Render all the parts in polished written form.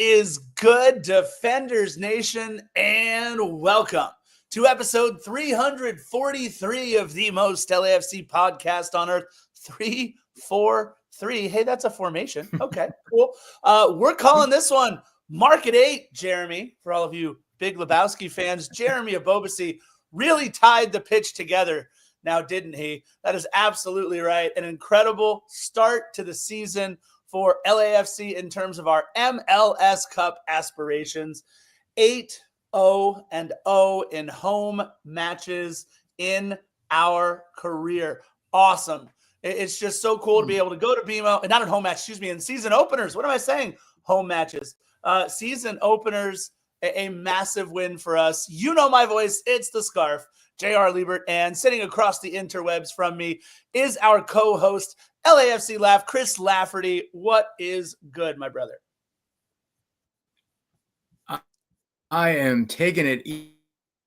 is good, Defenders Nation, and welcome to episode 343 of the most LAFC podcast on earth. 343. Hey, that's a formation. Okay, cool. We're calling this one Market 8, Jeremy. For all of you big Lebowski fans, Jeremy Ebobisse really tied the pitch together now, didn't he? That is absolutely right. An incredible start to the season for LAFC in terms of our MLS Cup aspirations. 8-0-0 in home matches in our career. Awesome. It's just so cool to be able to go to BMO, not in home match, in season openers. What am I saying? Home matches. Season openers, a massive win for us. You know my voice. It's the Scarf, J.R. Liebert, and sitting across the interwebs from me is our co-host, LAFC Laugh, Chris Lafferty. What is good, my brother? I am taking it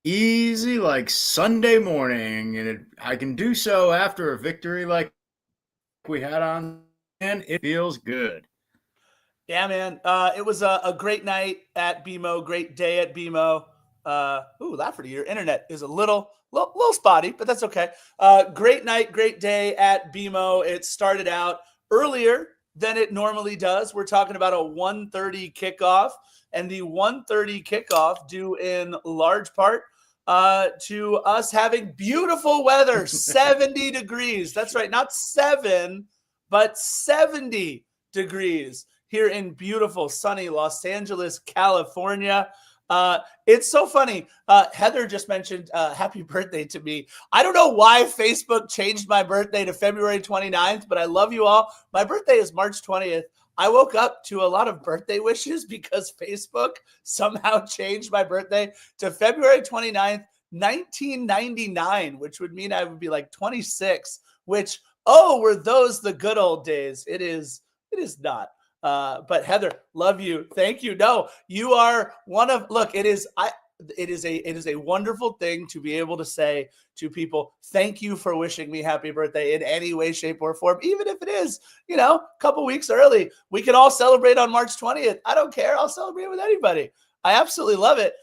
easy like Sunday morning, and I can do so after a victory like we had on, and it feels good. Yeah, man. It was a great night at BMO, great day at BMO. Lafferty, your internet is a little spotty, but that's okay. Great night, great day at BMO. It started out earlier than it normally does. We're talking about a 1:30 kickoff, and the 1:30 kickoff due in large part to us having beautiful weather, 70 degrees. That's right, not 7, but 70 degrees here in beautiful, sunny Los Angeles, California. It's so funny. Heather just mentioned happy birthday to me. I don't know why Facebook changed my birthday to February 29th, but I love you all. My birthday is March 20th. I woke up to a lot of birthday wishes because Facebook somehow changed my birthday to February 29th, 1999, which would mean I would be like 26, which, were those the good old days? It is not. But Heather, love you. Thank you. No, you are one of, look, it is a wonderful thing to be able to say to people, thank you for wishing me happy birthday in any way, shape, or form, even if it is, a couple weeks early. We can all celebrate on March 20th. I don't care. I'll celebrate with anybody. I absolutely love it.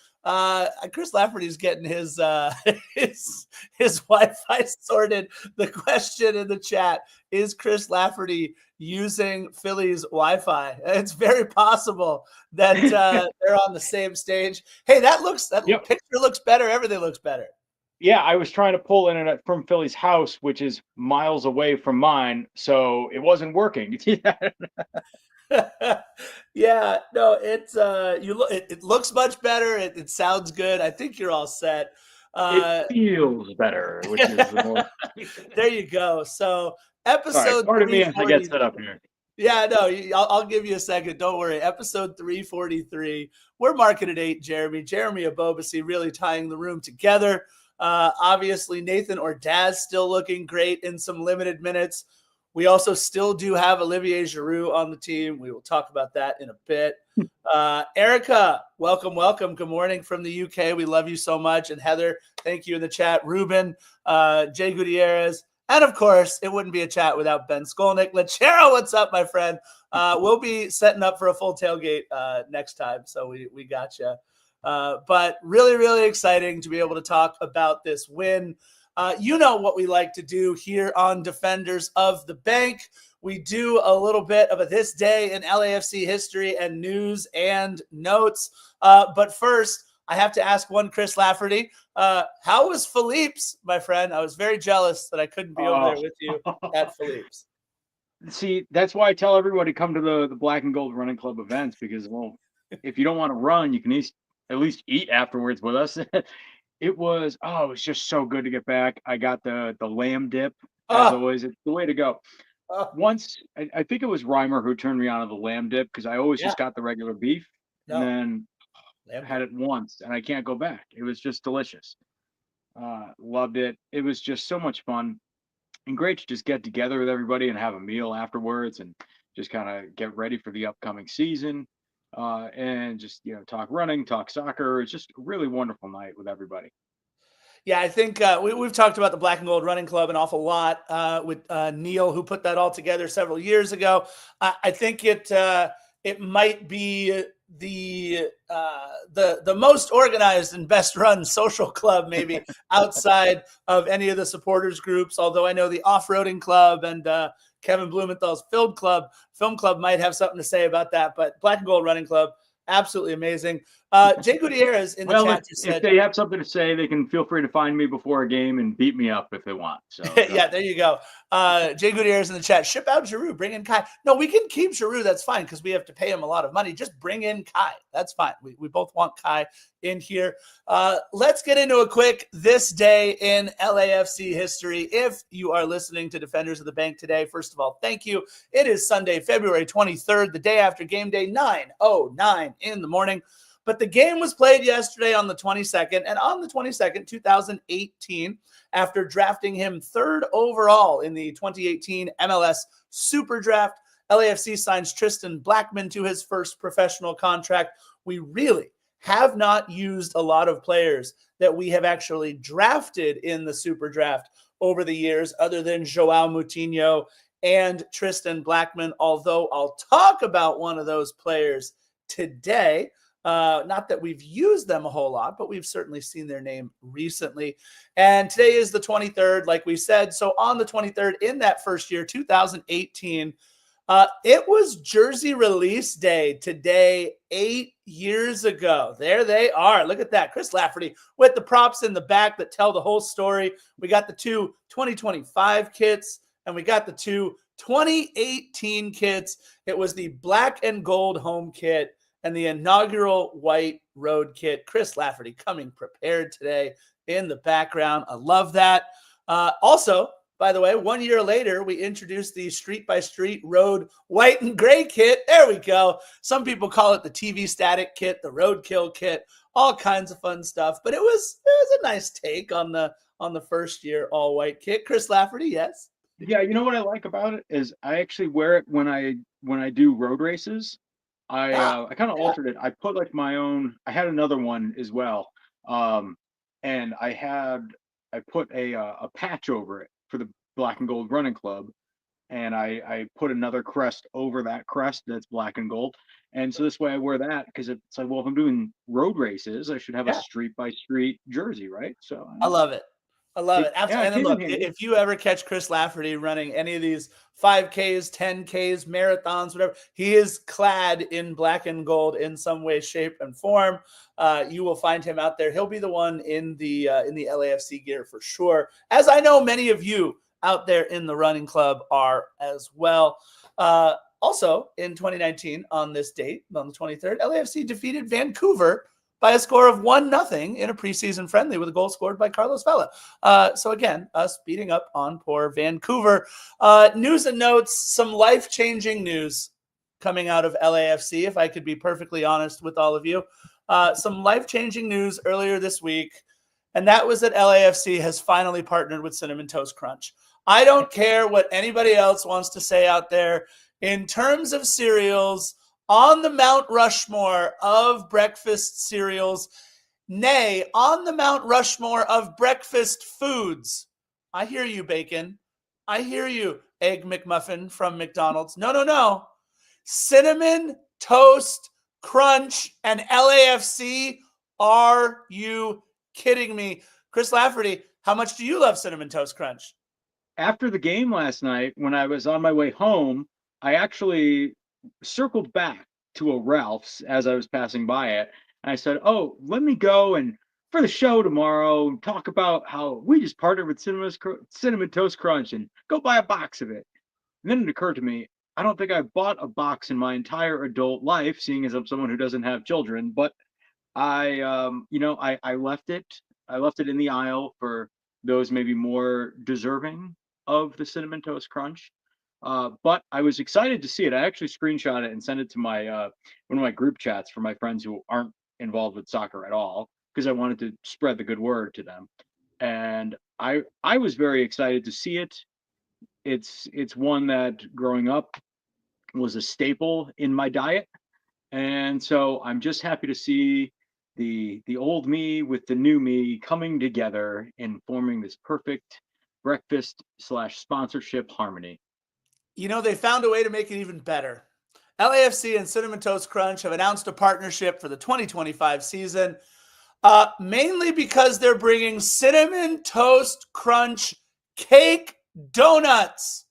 Chris Lafferty's getting his Wi-Fi sorted. The question in the chat is Chris Lafferty using Philly's Wi-Fi? It's very possible that they're on the same stage. Hey, that picture looks better. Everything looks better. Yeah, I was trying to pull internet from Philly's house, which is miles away from mine, so it wasn't working. Yeah, no, it's it looks much better. It sounds good. I think you're all set. It feels better, which is the more. There you go. So episode. Pardon me as I get set up here. Yeah, no, I'll give you a second. Don't worry. Episode 343. We're Market at 8, Jeremy Ebobisse really tying the room together. Obviously, Nathan Ordaz still looking great in some limited minutes. We also still do have Olivier Giroud on the team. We will talk about that in a bit. Erica, welcome. Good morning from the UK. We love you so much. And Heather, thank you in the chat. Ruben, Jay Gutierrez. And, of course, it wouldn't be a chat without Ben Skolnick. Lachero, what's up, my friend? We'll be setting up for a full tailgate next time, so we got you. But really, really exciting to be able to talk about this win. You know what we like to do here on Defenders of the Bank. We do a little bit of a This Day in LAFC history and news and notes. But first, I have to ask one Chris Lafferty. How was Philippe's, my friend? I was very jealous that I couldn't be over there with you at Philippe's. See, that's why I tell everybody to come to the Black and Gold Running Club events because, well, if you don't want to run, you can at least eat afterwards with us. It was just so good to get back. I got the lamb dip, as always. It's the way to go. Once, I think it was Reimer who turned me on to the lamb dip because I always just got the regular beef. And then had it once, and I can't go back. It was just delicious. Loved it. It was just so much fun and great to just get together with everybody and have a meal afterwards and just kind of get ready for the upcoming season. And just, talk running, talk soccer. It's just a really wonderful night with everybody. Yeah, I think we've talked about the Black and Gold Running Club an awful lot with Neil, who put that all together several years ago. I think it might be the most organized and best run social club maybe outside of any of the supporters groups. Although I know the off-roading club and Kevin Blumenthal's film club might have something to say about that. But Black and Gold Running Club, absolutely amazing. Jay Gutierrez in the chat just said, if they have something to say, they can feel free to find me before a game and beat me up if they want. So yeah, there you go. Jay Gutierrez in the chat, ship out Giroux, bring in Kai. No, we can keep Giroux. That's fine because we have to pay him a lot of money. Just bring in Kai. That's fine. We both want Kai in here. Let's get into a quick this day in LAFC history. If you are listening to Defenders of the Bank today, first of all, thank you. It is Sunday, February 23rd, the day after game day, 9:09 in the morning. But the game was played yesterday on the 22nd, and on the 22nd, 2018, after drafting him third overall in the 2018 MLS Super Draft, LAFC signs Tristan Blackman to his first professional contract. We really have not used a lot of players that we have actually drafted in the Super Draft over the years, other than Joao Moutinho and Tristan Blackman, although I'll talk about one of those players today. Not that we've used them a whole lot, but we've certainly seen their name recently. And today is the 23rd, like we said. So on the 23rd, in that first year, 2018, it was jersey release day today, 8 years ago. There they are. Look at that. Chris Lafferty with the props in the back that tell the whole story. We got the two 2025 kits, and we got the two 2018 kits. It was the black and gold home kit and the inaugural white road kit. Chris Lafferty coming prepared today in the background. I love that. Also, by the way, 1 year later, we introduced the Street by Street Road white and gray kit. There we go. Some people call it the TV static kit, the roadkill kit, all kinds of fun stuff. But it was a nice take on the first year all white kit. Chris Lafferty, yes. Yeah, you know what I like about it is I actually wear it when I do road races. I kind of altered it. I put like my own. I had another one as well, and I put a patch over it for the Black and Gold Running Club, and I put another crest over that crest that's black and gold. And so this way I wear that because it's like, well, if I'm doing road races, I should have a street by street jersey, right? So I love it. I love it. Absolutely. Yeah, and then look, if you ever catch Chris Lafferty running any of these 5Ks, 10Ks, marathons, whatever, he is clad in black and gold in some way, shape, and form. You will find him out there. He'll be the one in the LAFC gear for sure, as I know many of you out there in the running club are as well. Also, in 2019, on this date, on the 23rd, LAFC defeated Vancouver by a score of 1-0 in a preseason friendly with a goal scored by Carlos Vela. So again, us beating up on poor Vancouver. News and notes, some life-changing news coming out of LAFC, if I could be perfectly honest with all of you. Some life-changing news earlier this week, and that was that LAFC has finally partnered with Cinnamon Toast Crunch. I don't care what anybody else wants to say out there. In terms of cereals, on the Mount Rushmore of breakfast cereals, nay, on the Mount Rushmore of breakfast foods. I hear you, bacon. I hear you, Egg McMuffin from McDonald's. No. Cinnamon Toast Crunch and LAFC. Are you kidding me? Chris Lafferty, how much do you love Cinnamon Toast Crunch? After the game last night, when I was on my way home, I actually circled back to a Ralph's as I was passing by it. And I said, oh, let me go and for the show tomorrow, talk about how we just partnered with Cinnamon Toast Crunch and go buy a box of it. And then it occurred to me, I don't think I've bought a box in my entire adult life, seeing as I'm someone who doesn't have children, but I left it. I left it in the aisle for those maybe more deserving of the Cinnamon Toast Crunch. But I was excited to see it. I actually screenshot it and sent it to my one of my group chats for my friends who aren't involved with soccer at all, because I wanted to spread the good word to them. And I was very excited to see it. It's one that growing up was a staple in my diet. And so I'm just happy to see the old me with the new me coming together and forming this perfect breakfast/sponsorship harmony. You know, they found a way to make it even better. LAFC and Cinnamon Toast Crunch have announced a partnership for the 2025 season, mainly because they're bringing Cinnamon Toast Crunch cake donuts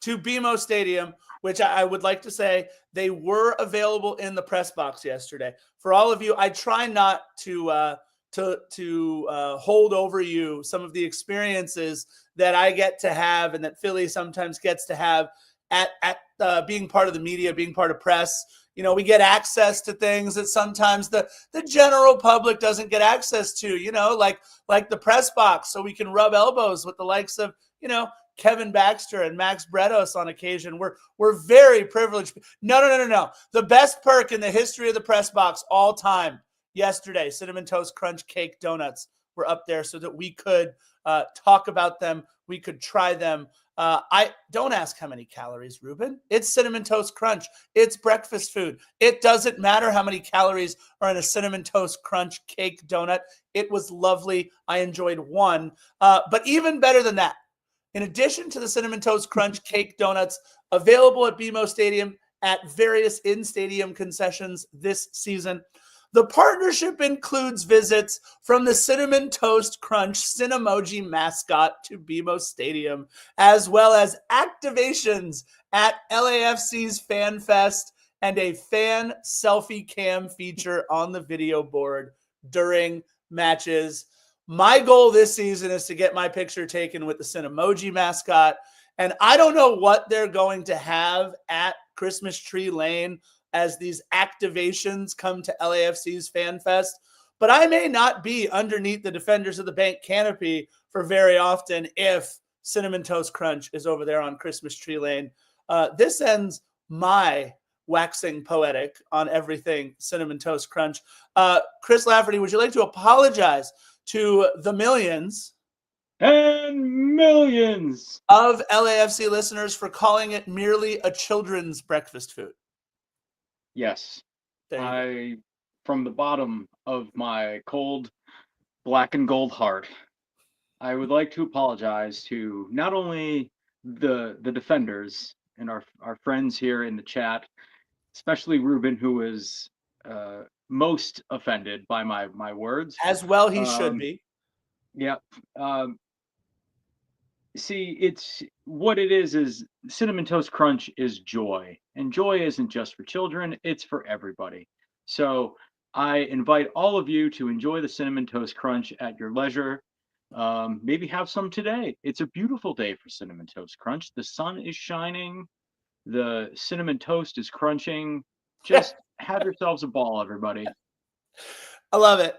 to BMO Stadium, which I would like to say they were available in the press box yesterday. For all of you, I try not to hold over you some of the experiences that I get to have and that Philly sometimes gets to have at being part of the media, being part of press. You know, we get access to things that sometimes the general public doesn't get access to, you know, like the press box, so we can rub elbows with the likes of, you know, Kevin Baxter and Max Bretos on occasion. We're very privileged. No. The best perk in the history of the press box all time yesterday, Cinnamon Toast Crunch cake donuts were up there so that we could talk about them. We could try them. I don't ask how many calories, Ruben. It's Cinnamon Toast Crunch. It's breakfast food. It doesn't matter how many calories are in a Cinnamon Toast Crunch cake donut. It was lovely. I enjoyed one. But even better than that, in addition to the Cinnamon Toast Crunch cake donuts available at BMO Stadium at various in-stadium concessions this season, the partnership includes visits from the Cinnamon Toast Crunch Cinemoji mascot to BMO Stadium, as well as activations at LAFC's Fan Fest and a fan selfie cam feature on the video board during matches. My goal this season is to get my picture taken with the Cinemoji mascot, and I don't know what they're going to have at Christmas Tree Lane as these activations come to LAFC's Fan Fest, but I may not be underneath the Defenders of the Bank canopy for very often if Cinnamon Toast Crunch is over there on Christmas Tree Lane. This ends my waxing poetic on everything Cinnamon Toast Crunch. Chris Lafferty, would you like to apologize to the millions and millions of LAFC listeners for calling it merely a children's breakfast food? Yes. From the bottom of my cold black and gold heart, I would like to apologize to not only the defenders and our friends here in the chat, especially Ruben, who was most offended by my words. As well he should be. Yeah. See, it's what it is Cinnamon Toast Crunch is joy, and joy isn't just for children, it's for everybody. So I invite all of you to enjoy the Cinnamon Toast Crunch at your leisure. Maybe have some today. It's a beautiful day for Cinnamon Toast Crunch. The sun is shining, the cinnamon toast is crunching. Just have yourselves a ball, everybody. I love it.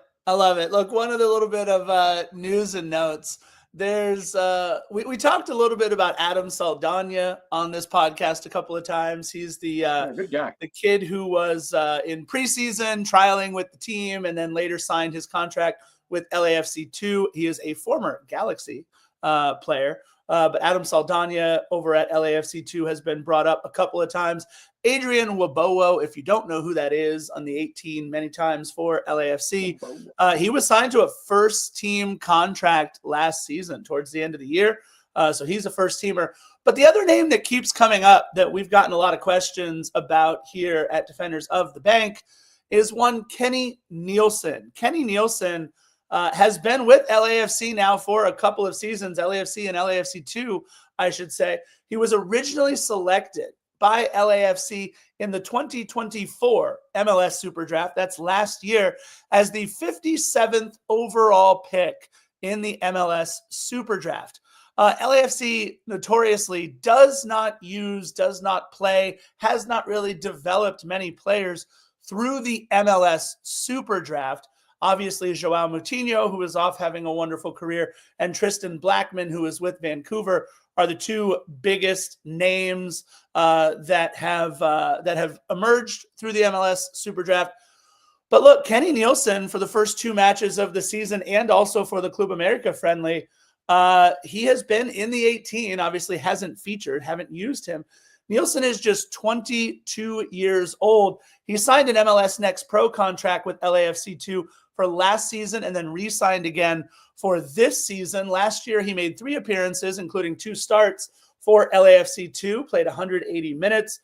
Look, one of the little bit of news and notes. There's we talked a little bit about Adam Saldana on this podcast a couple of times. He's the good guy. The kid who was in preseason trialing with the team and then later signed his contract with LAFC 2. He is a former Galaxy player. But Adam Saldana over at LAFC 2 has been brought up a couple of times. Adrian Wabowo, if you don't know who that is, on the 18 many times for LAFC. He was signed to a first-team contract last season towards the end of the year. So he's a first-teamer. But the other name that keeps coming up that we've gotten a lot of questions about here at Defenders of the Bank is one Kenny Nielsen. Kenny Nielsen has been with LAFC now for a couple of seasons, LAFC and LAFC 2, I should say. He was originally selected by LAFC in the 2024 MLS Super Draft, that's last year, as the 57th overall pick in the MLS Super Draft. LAFC notoriously does not play, has not really developed many players through the MLS Super Draft. Obviously, Joao Moutinho, who is off having a wonderful career, and Tristan Blackman, who is with Vancouver, are the two biggest names that have emerged through the MLS Super Draft. But look, Kenny Nielsen, for the first two matches of the season and also for the Club America friendly, he has been in the 18, obviously hasn't featured, haven't used him. Nielsen is just 22 years old. He signed an MLS Next Pro contract with LAFC 2 for last season and then re-signed again for this season. Last year, he made 3 appearances, including 2 starts for LAFC 2, played 180 minutes.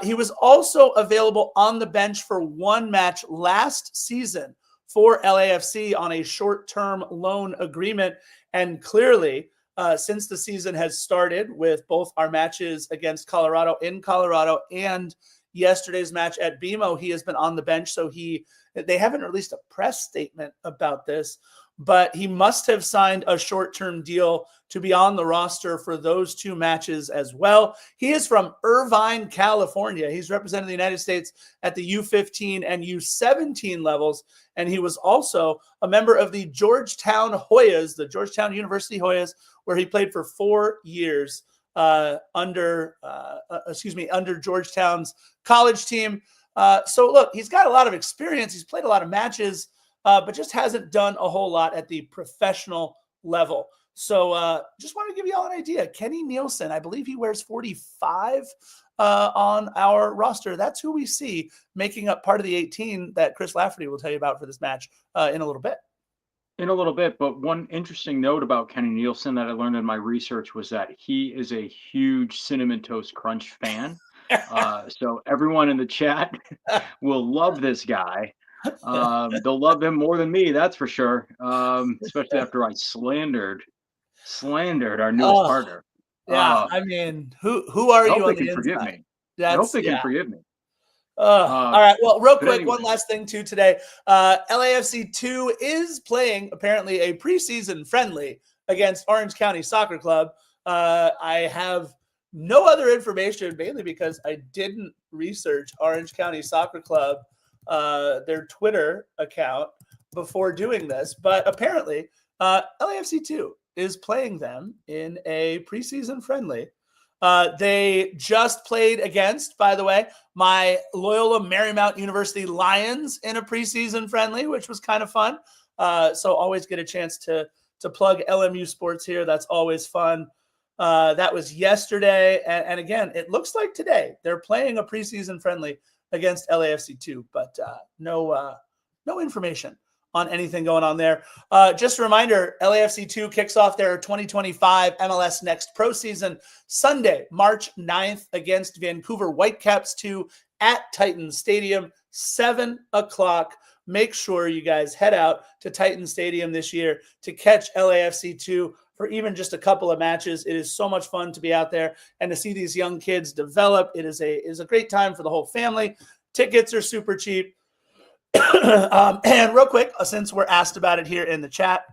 He was also available on the bench for one match last season for LAFC on a short-term loan agreement. And clearly, since the season has started with both our matches against Colorado in Colorado and yesterday's match at BMO, he has been on the bench. So they haven't released a press statement about this, but he must have signed a short-term deal to be on the roster for those two matches as well. He is from Irvine, California. He's represented the United States at the U15 and U17 levels, and he was also a member of the Georgetown Hoyas, the Georgetown University Hoyas, where he played for 4 years under Georgetown's college team. So look, he's got a lot of experience. He's played a lot of matches, but just hasn't done a whole lot at the professional level. So just want to give you all an idea. Kenny Nielsen, I believe he wears 45 on our roster. That's who we see making up part of the 18 that Chris Lafferty will tell you about for this match in a little bit. But one interesting note about Kenny Nielsen that I learned in my research was that he is a huge Cinnamon Toast Crunch fan. So everyone in the chat will love this guy. They'll love him more than me, that's for sure. Especially after I slandered our newest partner. Yeah, I mean, who are you on the inside? Forgive me. I hope they can forgive me. All right. Well, real quick, anyway. one last thing too today. LAFC 2 is playing apparently a preseason friendly against Orange County Soccer Club. I have no other information, mainly because I didn't research Orange County Soccer Club, their Twitter account, before doing this. But apparently, LAFC 2 is playing them in a preseason friendly. They just played against, by the way, my Loyola Marymount University Lions in a preseason friendly, which was kind of fun. So always get a chance to plug LMU sports here. That's always fun. That was yesterday. And again, it looks like today they're playing a preseason friendly against LAFC 2, but no information on anything going on there. Just a reminder, LAFC 2 kicks off their 2025 MLS Next Pro season Sunday, March 9th against Vancouver Whitecaps 2 at Titan Stadium, 7 o'clock. Make sure you guys head out to Titan Stadium this year to catch LAFC 2 for even just a couple of matches. It is so much fun to be out there and to see these young kids develop. It is a great time for the whole family. Tickets are super cheap. And real quick, since we're asked about it here in the chat,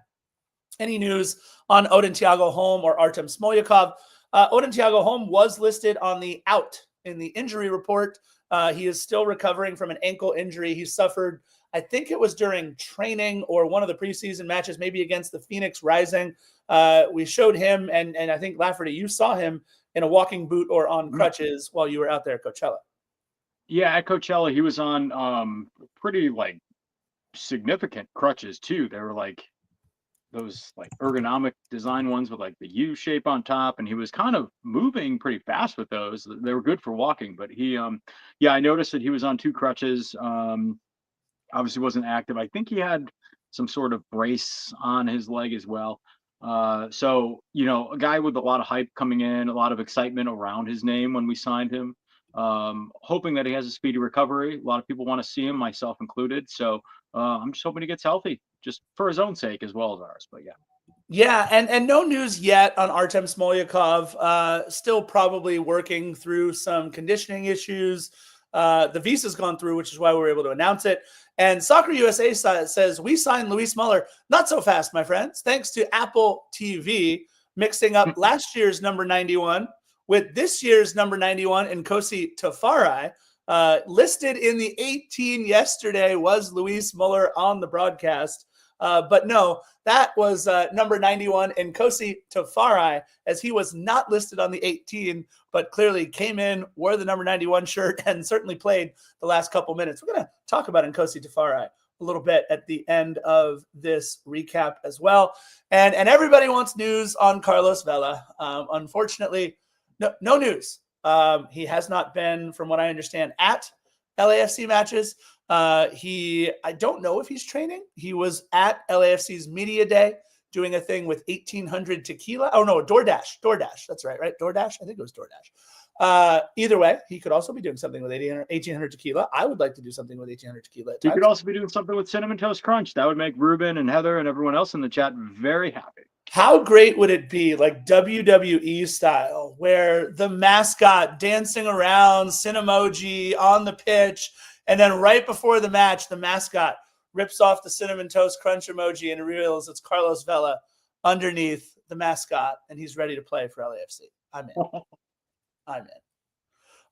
any news on Odin Thiago Holm or Artem Smolyakov? Odin Thiago Holm was listed on the out in the injury report. He is still recovering from an ankle injury he suffered, I think it was during training or one of the preseason matches, maybe against the Phoenix Rising. We showed him, and I think, Lafferty, you saw him in a walking boot or on crutches while you were out there at Coachella. Yeah, at Coachella, he was on pretty significant crutches too. They were those ergonomic design ones with the U shape on top, and he was kind of moving pretty fast with those. They were good for walking, but he I noticed that he was on 2 crutches. Obviously wasn't active. I think he had some sort of brace on his leg as well. So a guy with a lot of hype coming in, a lot of excitement around his name when we signed him. Hoping that he has a speedy recovery. A lot of people want to see him, myself included. So I'm just hoping he gets healthy, just for his own sake as well as ours. But yeah, and no news yet on Artem Smolyakov. Still probably working through some conditioning issues. The visa's gone through, which is why we were able to announce it. And Soccer USA says, we signed Luis Muller. Not so fast, my friends. Thanks to Apple TV mixing up last year's number 91 with this year's number 91 in Nkosi Tafari. Listed in the 18 yesterday was Luis Muller on the broadcast. But no, that was number 91 in Nkosi Tafari, as he was not listed on the 18, but clearly came in, wore the number 91 shirt, and certainly played the last couple minutes. We're going to talk about Nkosi Tafari a little bit at the end of this recap as well. And everybody wants news on Carlos Vela. Unfortunately, no news. He has not been, from what I understand, at LAFC matches. I don't know if he's training. He was at LAFC's media day doing a thing with 1800 Tequila. Oh no, DoorDash. That's right? DoorDash. I think it was DoorDash. Either way, he could also be doing something with 1800 tequila. I would like to do something with 1800 tequila at times. He could also be doing something with Cinnamon Toast Crunch. That would make Ruben and Heather and everyone else in the chat very happy. How great would it be, like WWE style, where the mascot dancing around, Cinemoji on the pitch, and then right before the match, the mascot rips off the Cinnamon Toast Crunch emoji and reveals it's Carlos Vela underneath the mascot, and he's ready to play for LAFC. I'm in. I'm in.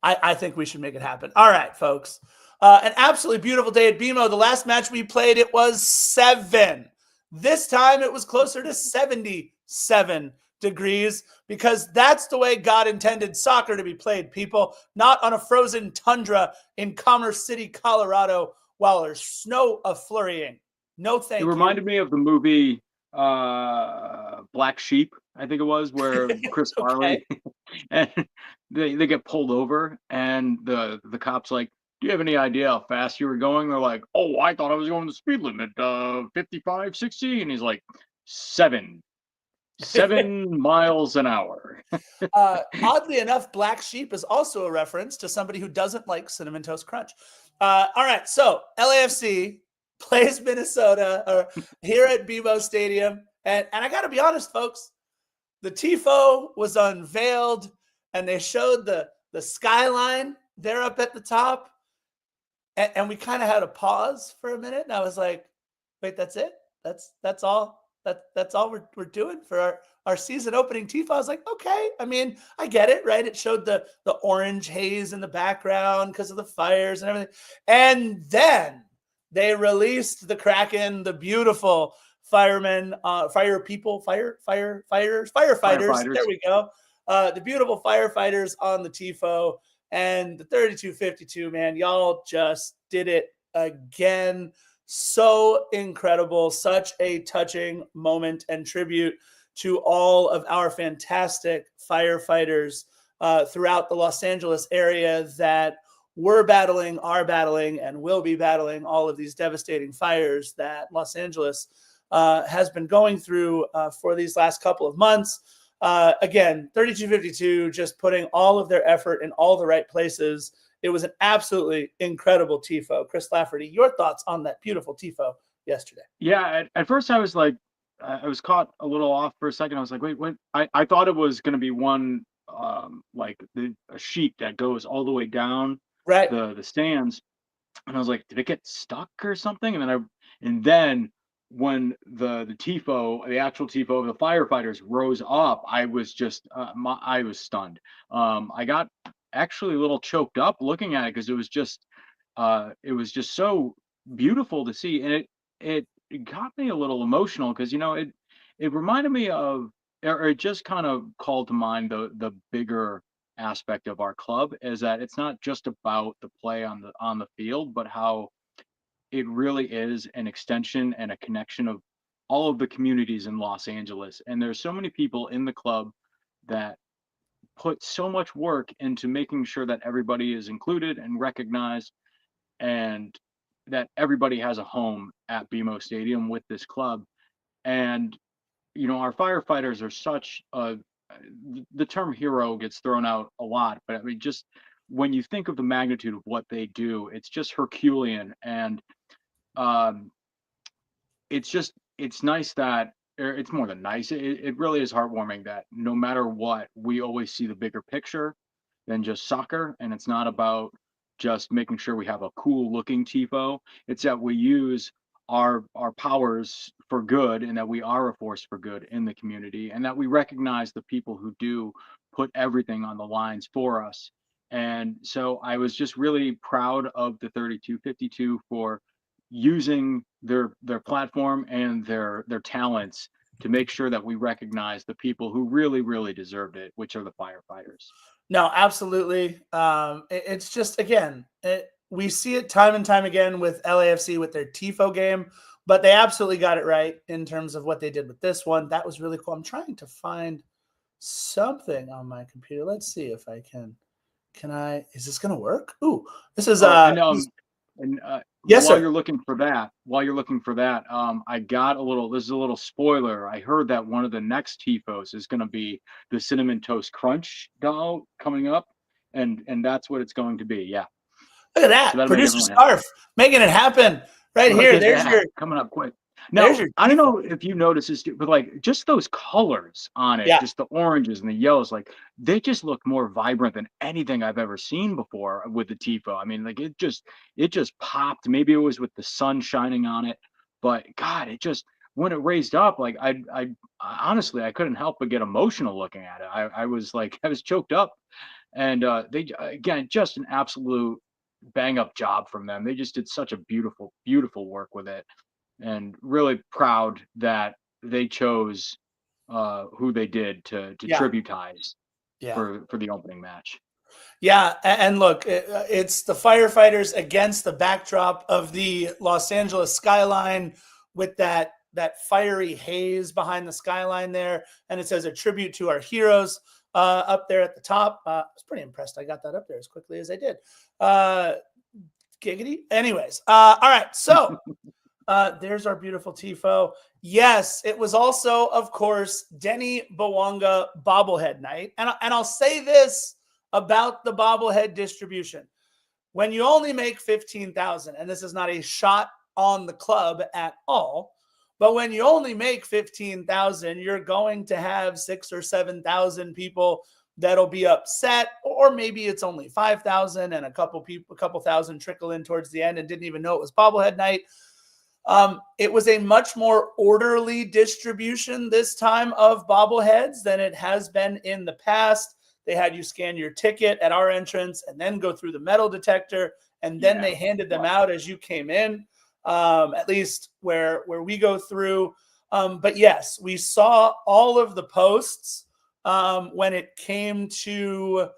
I think we should make it happen. All right, folks. An absolutely beautiful day at BMO. The last match we played, it was 7. This time it was closer to 77 degrees because that's the way God intended soccer to be played, people. Not on a frozen tundra in Commerce City, Colorado, while there's snow a-flurrying. No thank you. It reminded me of the movie Black Sheep, I think it was, where Chris Farley and they get pulled over and the cop's like, do you have any idea how fast you were going? They're like, oh, I thought I was going the speed limit, 55, 60. And he's like, 7 miles an hour. Oddly enough, Black Sheep is also a reference to somebody who doesn't like Cinnamon Toast Crunch. All right, so LAFC plays Minnesota here at BMO Stadium. And I got to be honest, folks, the TIFO was unveiled and they showed the skyline there up at the top. And we kind of had a pause for a minute. And I was like, wait, that's it? That's all? That's all we're doing for our season opening TIFO? I was like, okay. I mean, I get it, right? It showed the orange haze in the background because of the fires and everything. And then they released the Kraken, the beautiful firemen, firefighters. There we go. The beautiful firefighters on the TIFO. And the 3252, man, y'all just did it again. So incredible. Such a touching moment and tribute to all of our fantastic firefighters throughout the Los Angeles area that were battling, are battling, and will be battling all of these devastating fires that Los Angeles has been going through for these last couple of months. Again, 3252 just putting all of their effort in all the right places. It was an absolutely incredible TIFO. Chris Lafferty, your thoughts on that beautiful TIFO yesterday? Yeah, at first I was like, I was caught a little off for a second. I was like, wait, what? I thought it was going to be one, like a sheet that goes all the way down right the stands. And I was like, did it get stuck or something? And then when the TIFO, the actual TIFO of the firefighters rose up, I was just I was stunned. I got actually a little choked up looking at it because it was just so beautiful to see, and it got me a little emotional because it reminded me of, or it just kind of called to mind the bigger aspect of our club, is that it's not just about the play on the field, but how it really is an extension and a connection of all of the communities in Los Angeles. And there's so many people in the club that put so much work into making sure that everybody is included and recognized, and that everybody has a home at BMO Stadium with this club. And, our firefighters are such the term hero gets thrown out a lot, but I mean, just when you think of the magnitude of what they do, it's just Herculean. And it's nice that, or it's more than nice, it really is heartwarming that no matter what, we always see the bigger picture than just soccer. And it's not about just making sure we have a cool looking TIFO. It's that we use our powers for good, and that we are a force for good in the community, and that we recognize the people who do put everything on the lines for us. And so I was just really proud of the 3252 for using their platform and their talents to make sure that we recognize the people who really, really deserved it, which are the firefighters. No, absolutely. It's just, again, we see it time and time again with LAFC with their TIFO game, but they absolutely got it right in terms of what they did with this one. That was really cool. I'm trying to find something on my computer. Let's see if I can. Is this going to work? Ooh, this is yes, while sir. you're looking for that, I got this is a little spoiler. I heard that one of the next TIFOs is going to be the Cinnamon Toast Crunch doll coming up. and that's what it's going to be. Yeah. Look at that. So that'll make Producer everyone happy. Scarf making it happen right Look here. at There's that your coming up quick. there's Now, your I don't default. know if you notice this, but like just those colors on it, Yeah. just the oranges and the yellows, like they just look more vibrant than anything I've ever seen before with the tifo. I mean, like it just popped. Maybe it was with the sun shining on it, but God, it just when it raised up, like I honestly I couldn't help but get emotional looking at it. I was like I was choked up, and they again just an absolute bang up job from them. They just did such a beautiful work with it, and really proud that they chose who they did to Yeah. tributize Yeah. for the opening match. Yeah, and look, it's the firefighters against the backdrop of the Los Angeles skyline with that fiery haze behind the skyline there, and it says a tribute to our heroes up there at the top. I was pretty impressed I got that up there as quickly as I did. Giggity. Anyways, all right, so there's our beautiful tifo. Yes, it was also, of course, Denny Bawanga bobblehead night, and I'll say this about the bobblehead distribution. When you only make 15,000, and this is not a shot on the club at all, but when you only make 15,000, you're going to have 6,000 or 7,000 people that'll be upset, or maybe it's only 5,000 and a couple thousand trickle in towards the end and didn't even know it was bobblehead night. It was a much more orderly distribution this time of bobbleheads than it has been in the past. They had you scan your ticket at our entrance and then go through the metal detector, and then they handed them out as you came in, at least where we go through. But yes, we saw all of the posts when it came to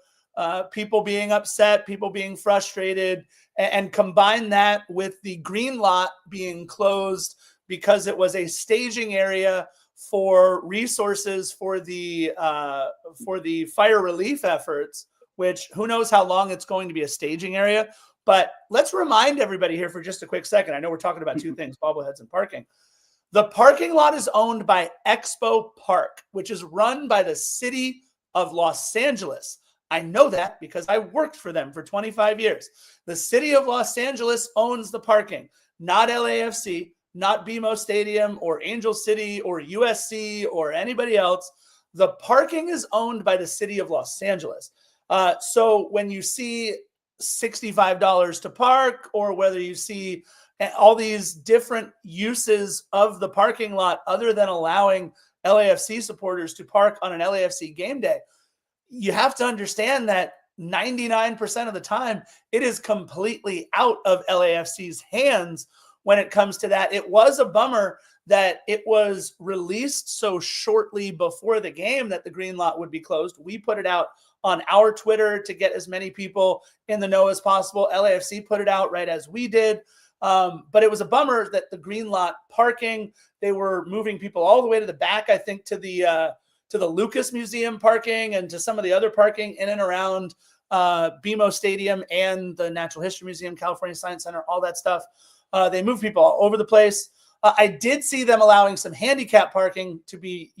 people being upset, people being frustrated, and combine that with the green lot being closed because it was a staging area for resources for the fire relief efforts, which who knows how long it's going to be a staging area. But let's remind everybody here for just a quick second. I know we're talking about two things, bobbleheads and parking. The parking lot is owned by Expo Park, which is run by the city of Los Angeles. I know that because I worked for them for 25 years. The city of Los Angeles owns the parking, not LAFC, not BMO Stadium or Angel City or USC or anybody else. The parking is owned by the city of Los Angeles. So when you see $65 to park, or whether you see all these different uses of the parking lot other than allowing LAFC supporters to park on an LAFC game day, you have to understand that 99% of the time, it is completely out of LAFC's hands when it comes to that. It was a bummer that it was released so shortly before the game that the green lot would be closed. We put it out on our Twitter to get as many people in the know as possible. LAFC put it out right as we did. But it was a bummer that the green lot parking, they were moving people all the way to the back, I think, to the Lucas Museum parking and to some of the other parking in and around BMO Stadium and the Natural History Museum, California Science Center, all that stuff. They moved people all over the place. I did see them allowing some handicap parking to be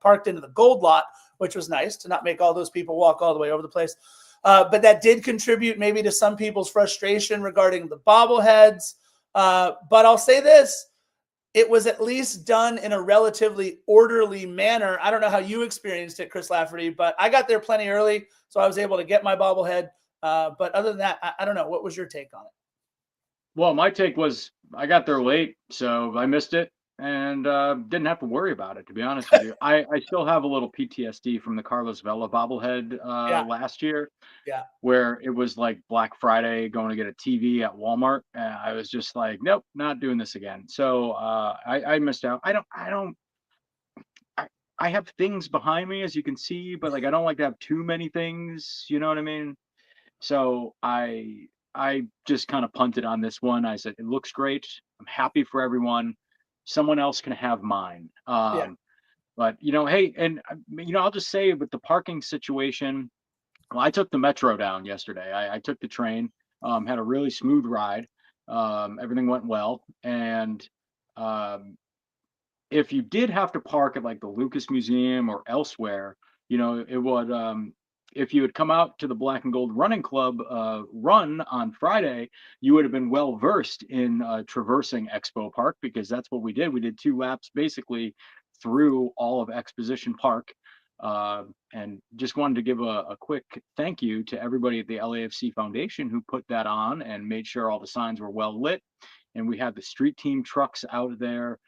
parked into the gold lot, which was nice to not make all those people walk all the way over the place. But that did contribute maybe to some people's frustration regarding the bobbleheads. But I'll say this. It was at least done in a relatively orderly manner. I don't know how you experienced it, Chris Lafferty, but I got there plenty early, so I was able to get my bobblehead. But other than that, I don't know. What was your take on it? Well, my take was I got there late, so I missed it and didn't have to worry about it, to be honest with you. I still have a little PTSD from the Carlos Vela bobblehead Yeah. last year. Yeah. Where it was like Black Friday going to get a TV at Walmart. And I was just like, nope, not doing this again. So I missed out. I have things behind me, as you can see, but like I don't like to have too many things. You know what I mean? So I just kind of punted on this one. I said, it looks great. I'm happy for everyone. Someone else can have mine. Yeah. But hey, and I'll just say with the parking situation, well, I took the metro down yesterday. I took the train, had a really smooth ride. Everything went well. And if you did have to park at like the Lucas Museum or elsewhere, it would if you had come out to the Black and Gold Running Club run on Friday, you would have been well versed in traversing Expo Park, because that's what we did. We did 2 laps basically through all of Exposition Park. And just wanted to give a quick thank you to everybody at the LAFC Foundation who put that on and made sure all the signs were well lit. And we had the street team trucks out there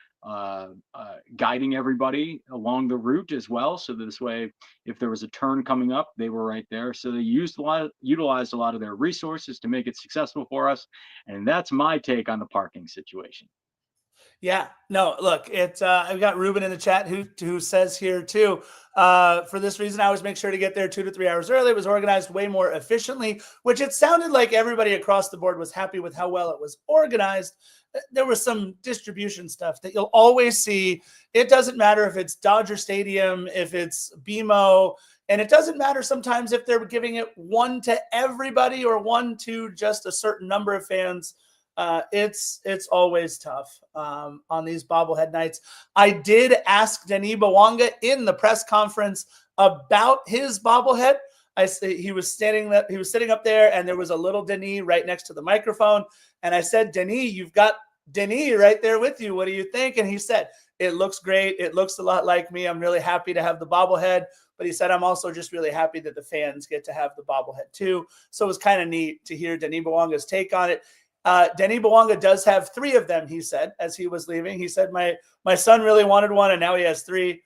guiding everybody along the route as well. So that this way, if there was a turn coming up, they were right there. So they utilized a lot of their resources to make it successful for us. And that's my take on the parking situation. Yeah, no, look, I've got Ruben in the chat who says here too, for this reason, I always make sure to get there 2 to 3 hours early. It was organized way more efficiently, which it sounded like everybody across the board was happy with how well it was organized. There was some distribution stuff that you'll always see. It doesn't matter if it's Dodger Stadium, if it's BMO, and it doesn't matter sometimes if they're giving it one to everybody or one to just a certain number of fans. It's always tough on these bobblehead nights. I did ask Denis Bouanga in the press conference about his bobblehead. He was sitting up there, and there was a little Denis right next to the microphone. And I said, Denis, you've got Denis right there with you. What do you think? And he said, it looks great. It looks a lot like me. I'm really happy to have the bobblehead. But he said, I'm also just really happy that the fans get to have the bobblehead too. So it was kind of neat to hear Denis Bouanga's take on it. Denis Bouanga does have 3 of them, he said, as he was leaving. He said, my son really wanted one, and now he has 3.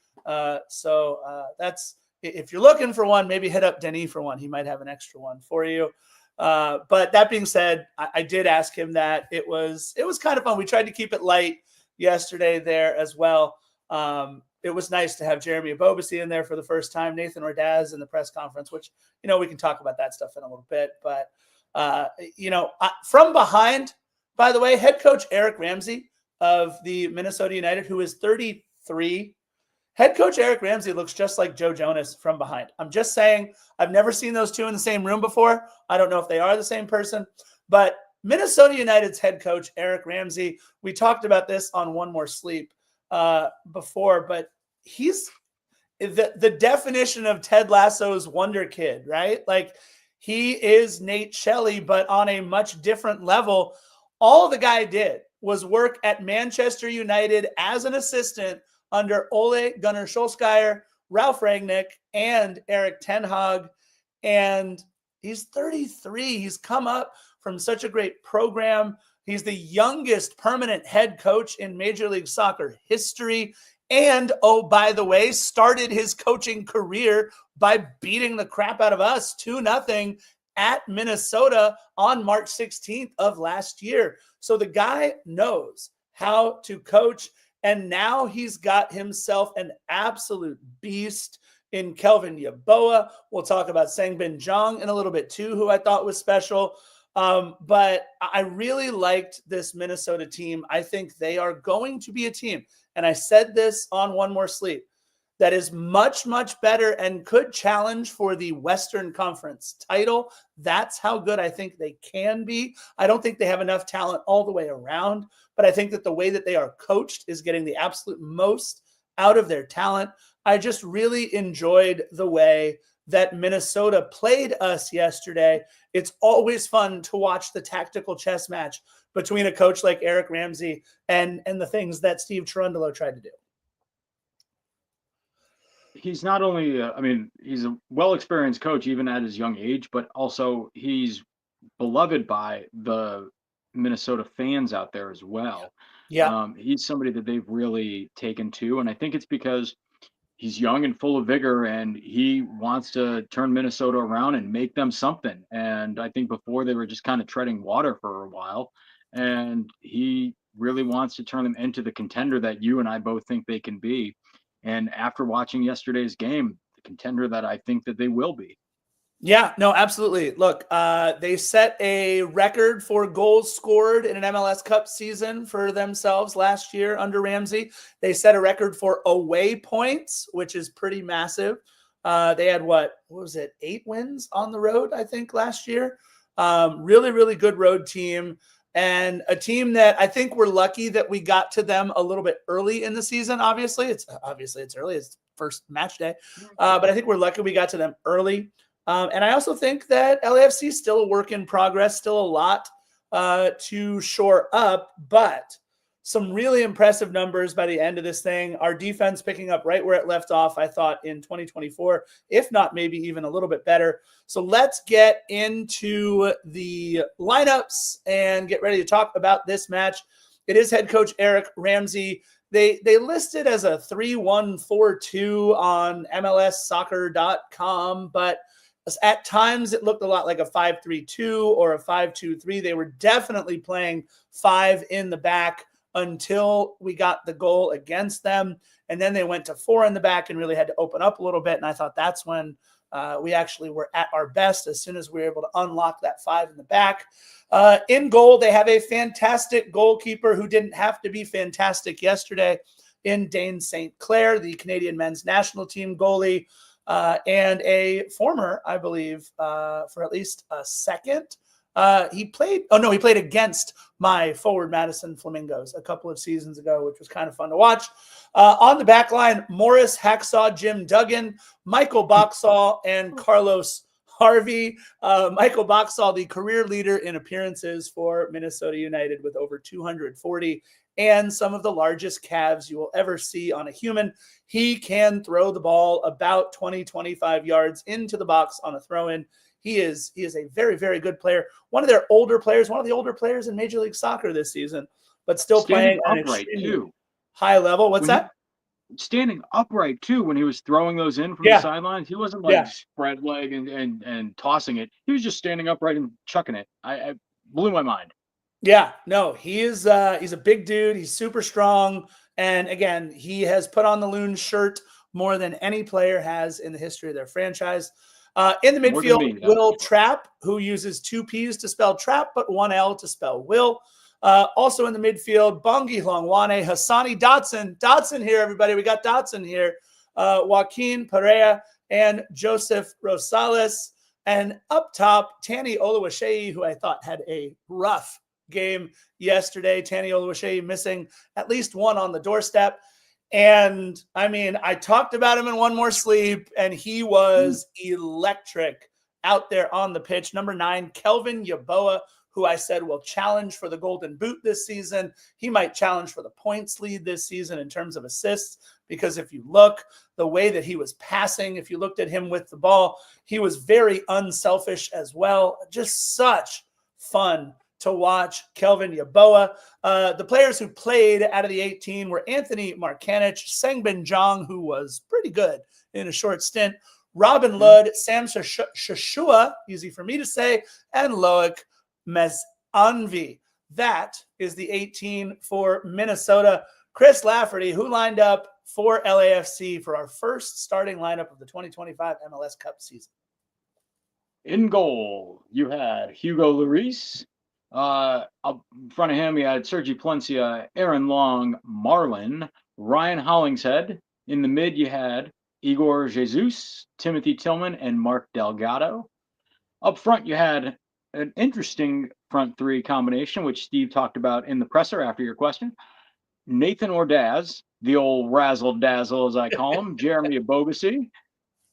So that's, if you're looking for one, maybe hit up Denis for one. He might have an extra one for you. But that being said, I did ask him that. It was kind of fun. We tried to keep it light yesterday there as well. It was nice to have Jeremy Ebobisse in there for the first time, Nathan Ordaz in the press conference, which, we can talk about that stuff in a little bit. But from behind, by the way, head coach Eric Ramsey of the Minnesota United, who is 33, head coach Eric Ramsey looks just like Joe Jonas from behind. I'm just saying, I've never seen those two in the same room before. I don't know if they are the same person, but Minnesota United's head coach Eric Ramsey, we talked about this on One More Sleep before, but he's the definition of Ted Lasso's wonder kid, right? Like, he is Nate Shelley, but on a much different level. All the guy did was work at Manchester United as an assistant under Ole Gunnar Solskjaer, Ralph Rangnick, and Eric Ten Hag. And he's 33. He's come up from such a great program. He's the youngest permanent head coach in Major League Soccer history. And, oh, by the way, started his coaching career by beating the crap out of us 2-0 at Minnesota on March 16th of last year. So the guy knows how to coach, and now he's got himself an absolute beast in Kelvin Yeboah. We'll talk about Sangbin Jong in a little bit too, who I thought was special. But I really liked this Minnesota team. I think they are going to be a team, and I said this on One More Sleep, that is much, much better and could challenge for the Western Conference title. That's how good I think they can be. I don't think they have enough talent all the way around, but I think that the way that they are coached is getting the absolute most out of their talent. I just really enjoyed the way that Minnesota played us yesterday. It's always fun to watch the tactical chess match between a coach like Eric Ramsey and the things that Steve Cherundolo tried to do. He's not only, he's a well-experienced coach even at his young age, but also he's beloved by the Minnesota fans out there as well. Yeah. He's somebody that they've really taken to, and I think it's because he's young and full of vigor, and he wants to turn Minnesota around and make them something. And I think before they were just kind of treading water for a while, and he really wants to turn them into the contender that you and I both think they can be. And after watching yesterday's game, the contender that I think that they will be. Yeah, no, absolutely. Look, they set a record for goals scored in an MLS Cup season for themselves last year under Ramsey. They set a record for away points, which is pretty massive. They had what was it, 8 wins on the road, I think, last year. Really, really good road team. And a team that I think we're lucky that we got to them a little bit early in the season. Obviously it's early. It's first match day. But I think we're lucky we got to them early. And I also think that LAFC is still a work in progress, still a lot to shore up, but some really impressive numbers by the end of this thing. Our defense picking up right where it left off, I thought, in 2024, if not maybe even a little bit better. So let's get into the lineups and get ready to talk about this match. It is head coach Eric Ramsey. They listed as a 3-1-4-2 on MLSsoccer.com, but at times it looked a lot like a 5-3-2 or a 5-2-3. They were definitely playing 5 in the back until we got the goal against them. And then they went to 4 in the back and really had to open up a little bit. And I thought that's when we actually were at our best, as soon as we were able to unlock that 5 in the back. In goal, they have a fantastic goalkeeper who didn't have to be fantastic yesterday in Dane St. Clair, the Canadian men's national team goalie, and a former, I believe, for at least a second. He played against my Forward Madison Flamingos a couple of seasons ago, which was kind of fun to watch. On the back line, Morris Hacksaw Jim Duggan, Michael Boxall, and Carlos Harvey. Michael Boxall, the career leader in appearances for Minnesota United with over 240 and some of the largest calves you will ever see on a human. He can throw the ball about 20-25 yards into the box on a throw-in. He is a very, very good player. One of the older players in Major League Soccer this season, but still playing at an extremely high level. What's that? Standing upright too when he was throwing those in from the sidelines. He wasn't like spread leg and tossing it. He was just standing upright and chucking it. I blew my mind. Yeah, no, he's a big dude. He's super strong. And again, he has put on the Loon shirt more than any player has in the history of their franchise. In the midfield, Will Trapp, who uses 2 P's to spell trap, but 1 L to spell Will. Also in the midfield, Bongi Hlongwane, Hassani Dotson here, everybody. We got Dotson here. Joaquin Perea and Joseph Rosales. And up top, Tani Oluwaseyi, who I thought had a rough game yesterday. Tani Oluwaseyi missing at least 1 on the doorstep. And I mean, I talked about him in One More Sleep, and he was electric out there on the pitch. Number 9, Kelvin Yeboah, who I said will challenge for the Golden Boot this season. He might challenge for the points lead this season in terms of assists, because if you look the way that he was passing, if you looked at him with the ball, he was very unselfish as well. Just such fun to watch Kelvin Yeboah. The players who played out of the 18 were Anthony Markanich, Sengbin Jong, who was pretty good in a short stint, Robin Ludd, Sam Shashua, easy for me to say, and Loic Mesanvi. That is the 18 for Minnesota. Chris Lafferty, who lined up for LAFC for our first starting lineup of the 2025 MLS Cup season. In goal, you had Hugo Lloris. Up in front of him, you had Sergi Palencia, Aaron Long, Marlin, Ryan Hollingshead. In the mid, you had Igor Jesus, Timothy Tillman, and Mark Delgado. Up front, you had an interesting front 3 combination, which Steve talked about in the presser after your question. Nathan Ordaz, the old razzle-dazzle, as I call him, Jeremy Ebobisse,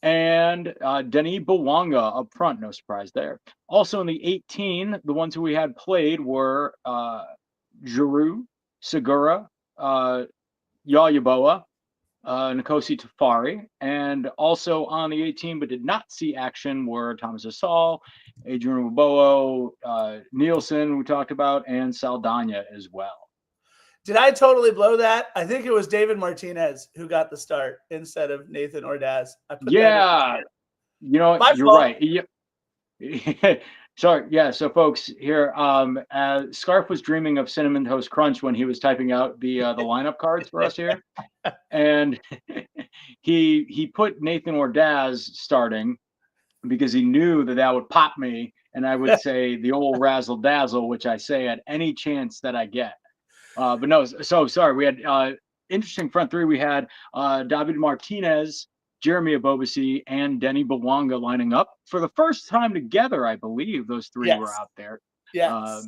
and Denis Bouanga up front. No surprise there. Also in the 18, the ones who we had played were Giroux, Segura, Yayaboa, Nkosi Tafari, and also on the 18 but did not see action were Thomas Asal, Adrian Ruboa, Nielsen, we talked about, and Saldana as well. Did I totally blow that? I think it was David Martinez who got the start instead of Nathan Ordaz. Yeah, you know, you're right. Yeah. Sorry. Yeah. So, folks, here, Scarf was dreaming of Cinnamon Toast Crunch when he was typing out the lineup cards for us here, and he put Nathan Ordaz starting because he knew that would pop me, and I would say the old razzle dazzle, which I say at any chance that I get. But no, so sorry. We had interesting front 3. We had David Martinez, Jeremy Ebobisse, and Denis Bouanga lining up for the first time together. I believe those 3 were out there. Yes.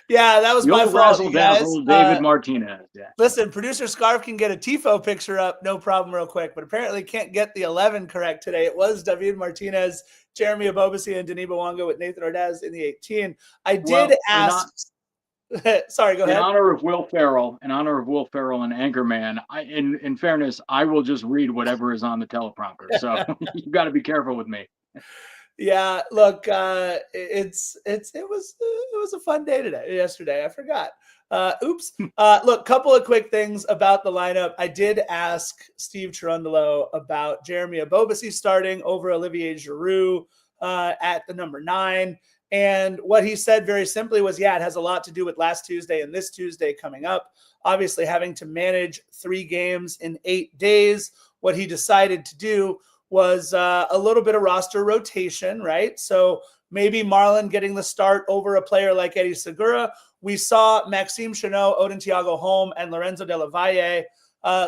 Yeah, that was The my old fault, razzle you guys. dazzle, David Martinez. Yeah. Listen, producer Scarf can get a Tifo picture up, no problem, real quick, but apparently can't get the 11 correct today. It was David Martinez, Jeremy Ebobisse, and Denis Bouanga with Nathan Ordaz in the 18. I did ask. Sorry, go ahead. In honor of Will Ferrell and Anchorman, in fairness, I will just read whatever is on the teleprompter. So you got to be careful with me. Yeah, look, it was a fun day yesterday. I forgot. Oops. Look, couple of quick things about the lineup. I did ask Steve Cherundolo about Jeremy Ebobisse starting over Olivier Giroud at the number 9. And what he said very simply was, yeah, it has a lot to do with last Tuesday and this Tuesday coming up. Obviously, having to manage 3 games in 8 days, what he decided to do was a little bit of roster rotation, right? So maybe Marlon getting the start over a player like Eddie Segura. We saw Maxime Chanot, Odin Thiago Holm, and Lorenzo de la Valle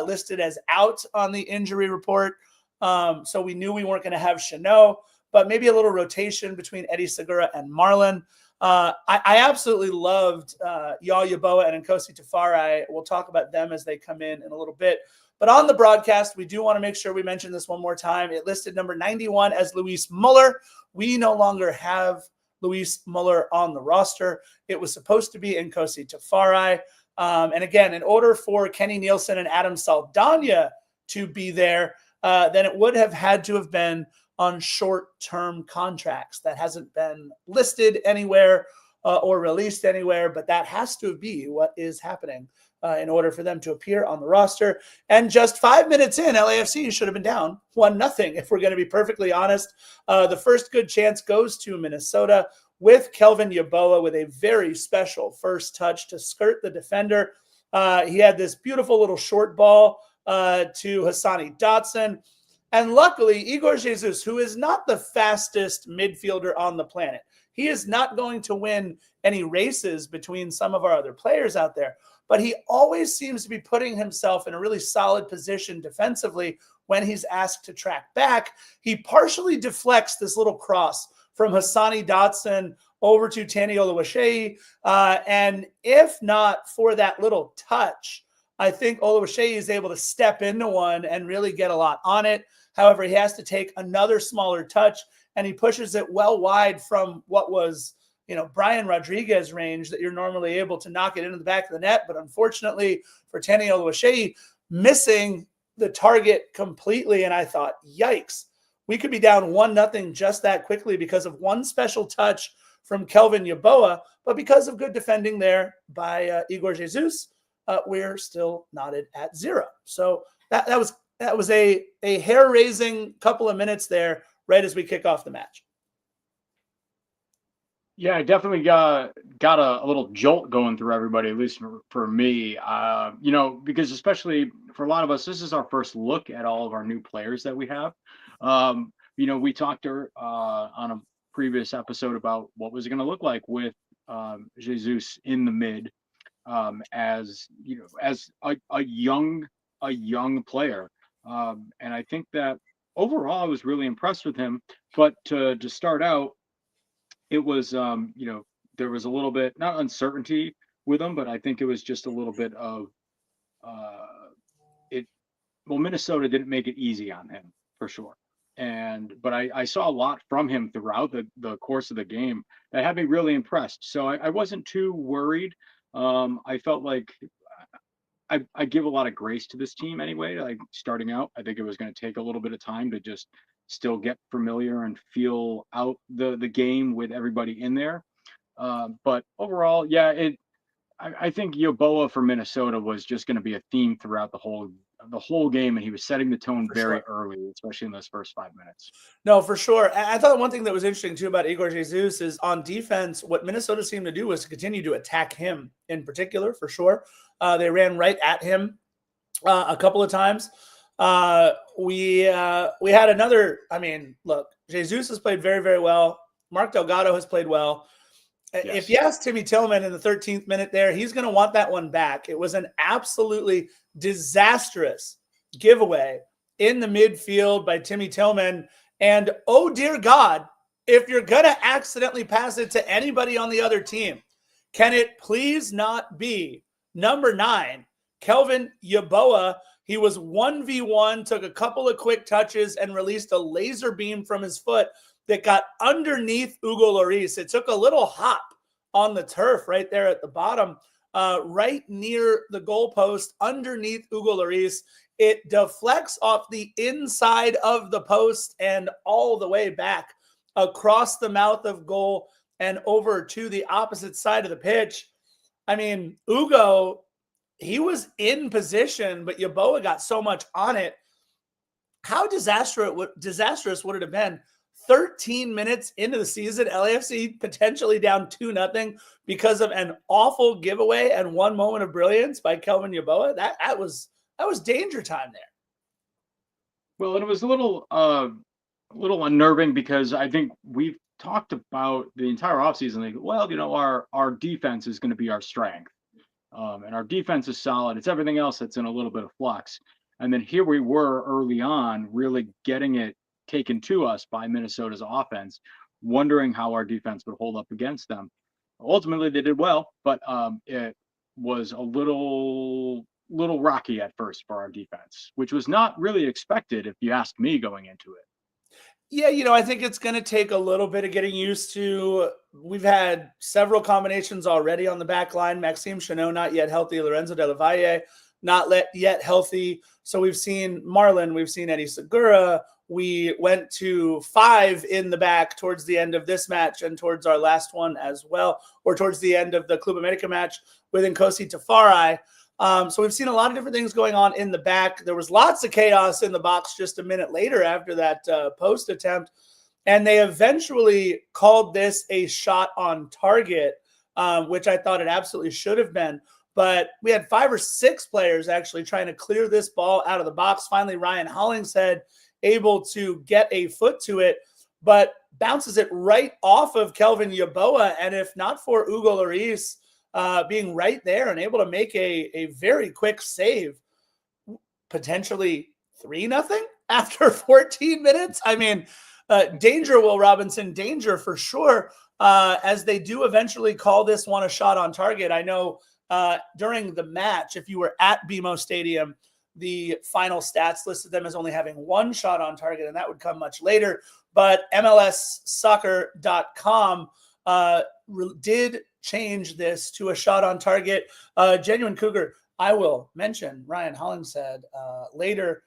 listed as out on the injury report. So we knew we weren't going to have Chanot, but maybe a little rotation between Eddie Segura and Marlon. I absolutely loved Yaya Boa and Nkosi Tafari. We'll talk about them as they come in a little bit. But on the broadcast, we do want to make sure we mention this one more time. It listed number 91 as Luis Muller. We no longer have Luis Muller on the roster. It was supposed to be Nkosi Tafari. And again, in order for Kenny Nielsen and Adam Saldana to be there, then it would have had to have been on short-term contracts. That hasn't been listed anywhere or released anywhere, but that has to be what is happening in order for them to appear on the roster. And just 5 minutes in, LAFC should have been down 1-0, if we're going to be perfectly honest. The first good chance goes to Minnesota with Kelvin Yeboah with a very special first touch to skirt the defender. He had this beautiful little short ball to Hassani Dotson. And luckily, Igor Jesus, who is not the fastest midfielder on the planet, he is not going to win any races between some of our other players out there, but he always seems to be putting himself in a really solid position defensively when he's asked to track back. He partially deflects this little cross from Hassani Dotson over to Tani Oluwaseyi. And if not for that little touch, I think Oluwaseyi is able to step into one and really get a lot on it. However, he has to take another smaller touch, and he pushes it well wide from what was, Brian Rodriguez range that you're normally able to knock it into the back of the net. But unfortunately for Tani Oluwaseyi, missing the target completely. And I thought, yikes, we could be down 1-0 just that quickly because of one special touch from Kelvin Yeboah. But because of good defending there by Igor Jesus, we're still knotted at 0. So that was a hair-raising couple of minutes there right as we kick off the match. Yeah, I definitely got a little jolt going through everybody, at least for me. Because especially for a lot of us, this is our first look at all of our new players that we have. We talked on a previous episode about what was it going to look like with Jesus in the mid, as a young player. And I think that overall I was really impressed with him. But to start out, it was, there was a little bit, not uncertainty with him, but I think it was just a little bit of Minnesota didn't make it easy on him for sure. But I saw a lot from him throughout the course of the game that had me really impressed. So I wasn't too worried. I felt like I give a lot of grace to this team anyway. Like starting out, I think it was going to take a little bit of time to just still get familiar and feel out the game with everybody in there. But overall, yeah, I think Yeboah for Minnesota was just going to be a theme throughout the whole game, and he was setting the tone very early, especially in those first 5 minutes. No, for sure. I thought one thing that was interesting too about Igor Jesus is on defense, what Minnesota seemed to do was to continue to attack him in particular, for sure. They ran right at him a couple of times. We had another. Look, Jesus has played very, very well. Mark Delgado has played well. Yes. If you ask Timmy Tillman in the 13th minute there, he's going to want that one back. It was an absolutely disastrous giveaway in the midfield by Timmy Tillman. And oh, dear God, if you're going to accidentally pass it to anybody on the other team, Can it please not be number 9, Kelvin Yeboah? He was 1v1, took a couple of quick touches, and released a laser beam from his foot that got underneath Hugo Lloris. It took a little hop on the turf right there at the bottom, right near the goalpost, underneath Hugo Lloris. It deflects off the inside of the post and all the way back across the mouth of goal and over to the opposite side of the pitch. I mean, Hugo, he was in position, but Yeboah got so much on it. How disastrous would it have been? 13 minutes into the season, LAFC potentially down 2-0 because of an awful giveaway and one moment of brilliance by Kelvin Yeboah. That was danger time there. Well, and it was a little unnerving because I think we've talked about the entire offseason. Like, well, our defense is going to be our strength, and our defense is solid. It's everything else that's in a little bit of flux. And then here we were early on, really getting it taken to us by Minnesota's offense, wondering how our defense would hold up against them. Ultimately, they did well, but it was a little rocky at first for our defense, which was not really expected, if you ask me, going into it. Yeah, I think it's going to take a little bit of getting used to. We've had several combinations already on the back line. Maxime Chanot not yet healthy. Lorenzo De La Valle not yet healthy. So we've seen Marlon. We've seen Eddie Segura. We went to 5 in the back towards the end of this match and towards our last one as well, or towards the end of the Club America match with Nkosi Tafari. So we've seen a lot of different things going on in the back. There was lots of chaos in the box just a minute later after that post attempt. And they eventually called this a shot on target, which I thought it absolutely should have been. But we had 5 or 6 players actually trying to clear this ball out of the box. Finally, Ryan Hollingshead able to get a foot to it, but bounces it right off of Kelvin Yeboah. And if not for Hugo Lloris being right there and able to make a very quick save, potentially 3-0 after 14 minutes. I mean, danger, Will Robinson, danger for sure, as they do eventually call this one a shot on target. I know during the match, if you were at BMO Stadium, the final stats listed them as only having 1 shot on target, and that would come much later. But MLSsoccer.com did change this to a shot on target. Genuine Cougar, I will mention Ryan Hollingshead later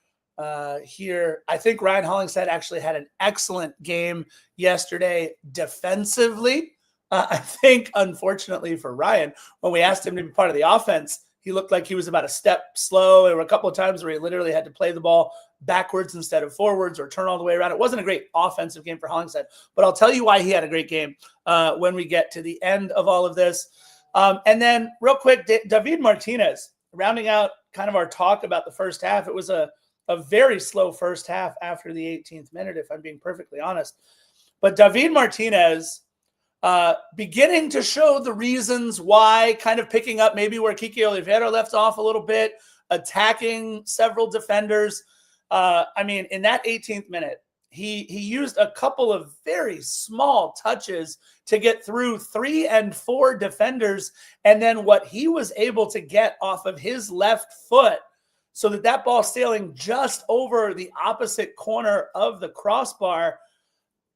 here. I think Ryan Hollingshead actually had an excellent game yesterday defensively. I think, unfortunately for Ryan, when we asked him to be part of the offense, he looked like he was about a step slow. There were a couple of times where he literally had to play the ball backwards instead of forwards or turn all the way around. It wasn't a great offensive game for Hollingshead, but I'll tell you why he had a great game when we get to the end of all of this. And then real quick, David Martinez, rounding out kind of our talk about the first half. It was a very slow first half after the 18th minute, if I'm being perfectly honest. But David Martinez beginning to show the reasons why, kind of picking up maybe where Kiki Oliveira left off a little bit, attacking several defenders. I mean, in that 18th minute, he used a couple of very small touches to get through 3 and 4 defenders. And then what he was able to get off of his left foot so that ball sailing just over the opposite corner of the crossbar.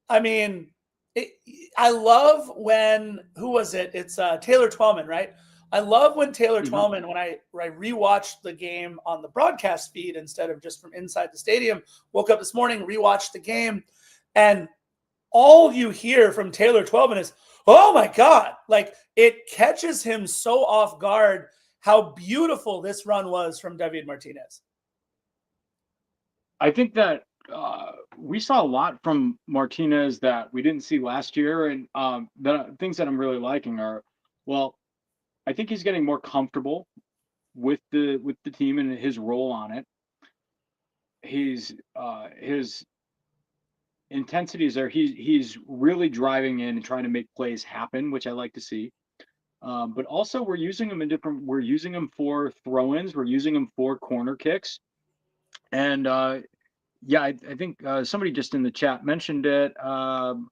I mean, I love when, who was it? It's Taylor Twellman, right? I love when Taylor Twellman, when I rewatched the game on the broadcast feed instead of just from inside the stadium, woke up this morning, rewatched the game, and all you hear from Taylor Twellman is, oh my God, like it catches him so off guard how beautiful this run was from David Martinez. I think that we saw a lot from Martinez that we didn't see last year, and the things that I'm really liking are, well, I think he's getting more comfortable with the team and his role on it. His intensity is there. He's really driving in and trying to make plays happen, which I like to see. But also we're using him we're using him for throw-ins. We're using him for corner kicks. And yeah, I think somebody just in the chat mentioned it. Who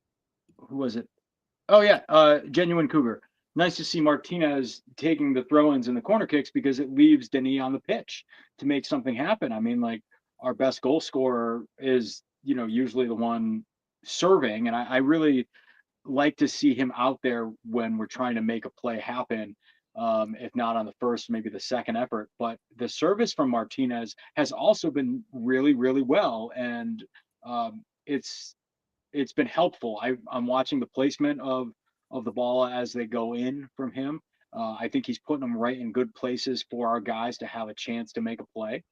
was it? Oh yeah, Genuine Cougar. nice to see Martinez taking the throw-ins and the corner kicks because it leaves Denis on the pitch to make something happen. I mean, like our best goal scorer is, usually the one serving, and I really like to see him out there when we're trying to make a play happen. If not on the first, maybe the second effort. But the service from Martinez has also been really, really well, and it's been helpful. I'm watching the placement of the ball as they go in from him. I think he's putting them right in good places for our guys to have a chance to make a play.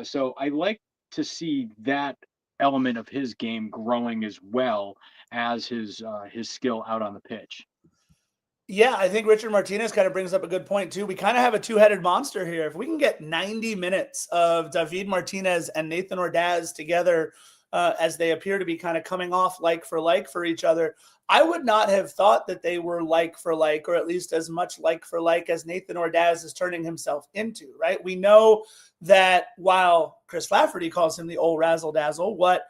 So I like to see that element of his game growing as well as his skill out on the pitch. Yeah, I think Richard Martinez kind of brings up a good point too. We kind of have a two-headed monster here. If we can get 90 minutes of David Martinez and Nathan Ordaz together as they appear to be kind of coming off like for each other, I would not have thought that they were like for like, or at least as much like for like as Nathan Ordaz is turning himself into, right? We know that while Chris Lafferty calls him the old razzle-dazzle, what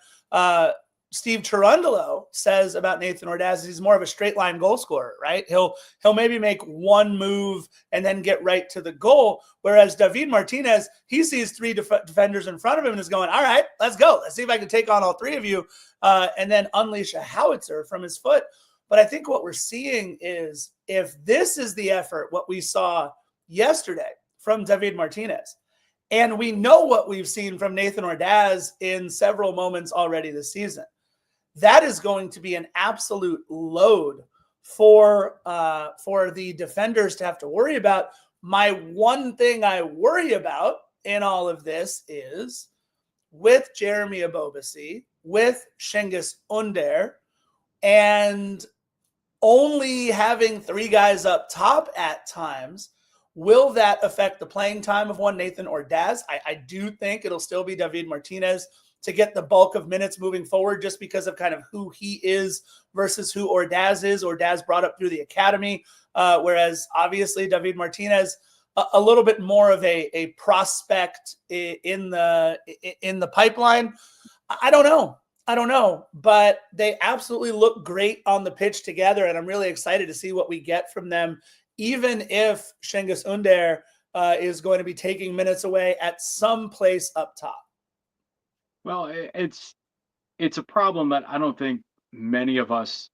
Steve Cherundolo says about Nathan Ordaz is he's more of a straight line goal scorer, right? He'll maybe make one move and then get right to the goal. Whereas David Martinez, he sees three defenders in front of him and is going, all right, let's go. Let's see if I can take on all three of you and then unleash a howitzer from his foot. But I think what we're seeing is if this is the effort, what we saw yesterday from David Martinez, and we know what we've seen from Nathan Ordaz in several moments already this season, that is going to be an absolute load for the defenders to have to worry about. My one thing I worry about in all of this is with Jeremy Ebobisse, with Cengiz Under, and only having three guys up top at times, will that affect the playing time of one Nathan Ordaz? I do think it'll still be David Martinez to get the bulk of minutes moving forward just because of kind of who he is versus who Ordaz is. Ordaz brought up through the academy, whereas obviously David Martinez, a little bit more of a prospect in the pipeline. I don't know, but they absolutely look great on the pitch together, and I'm really excited to see what we get from them, even if Cengiz Under is going to be taking minutes away at some place up top. Well, it's a problem that I don't think many of us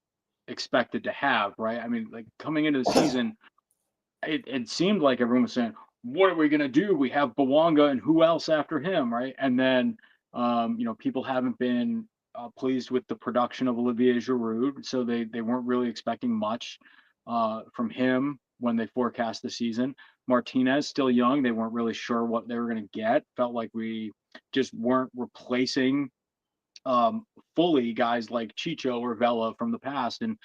expected to have, right? I mean, like coming into the season, it seemed like everyone was saying, what are we going to do? We have Bawanga and who else after him, right? And then, people haven't been pleased with the production of Olivier Giroud, so they weren't really expecting much from him when they forecast the season. Martinez, still young, they weren't really sure what they were going to get. Felt like we just weren't replacing fully guys like Chicho or Vela from the past, and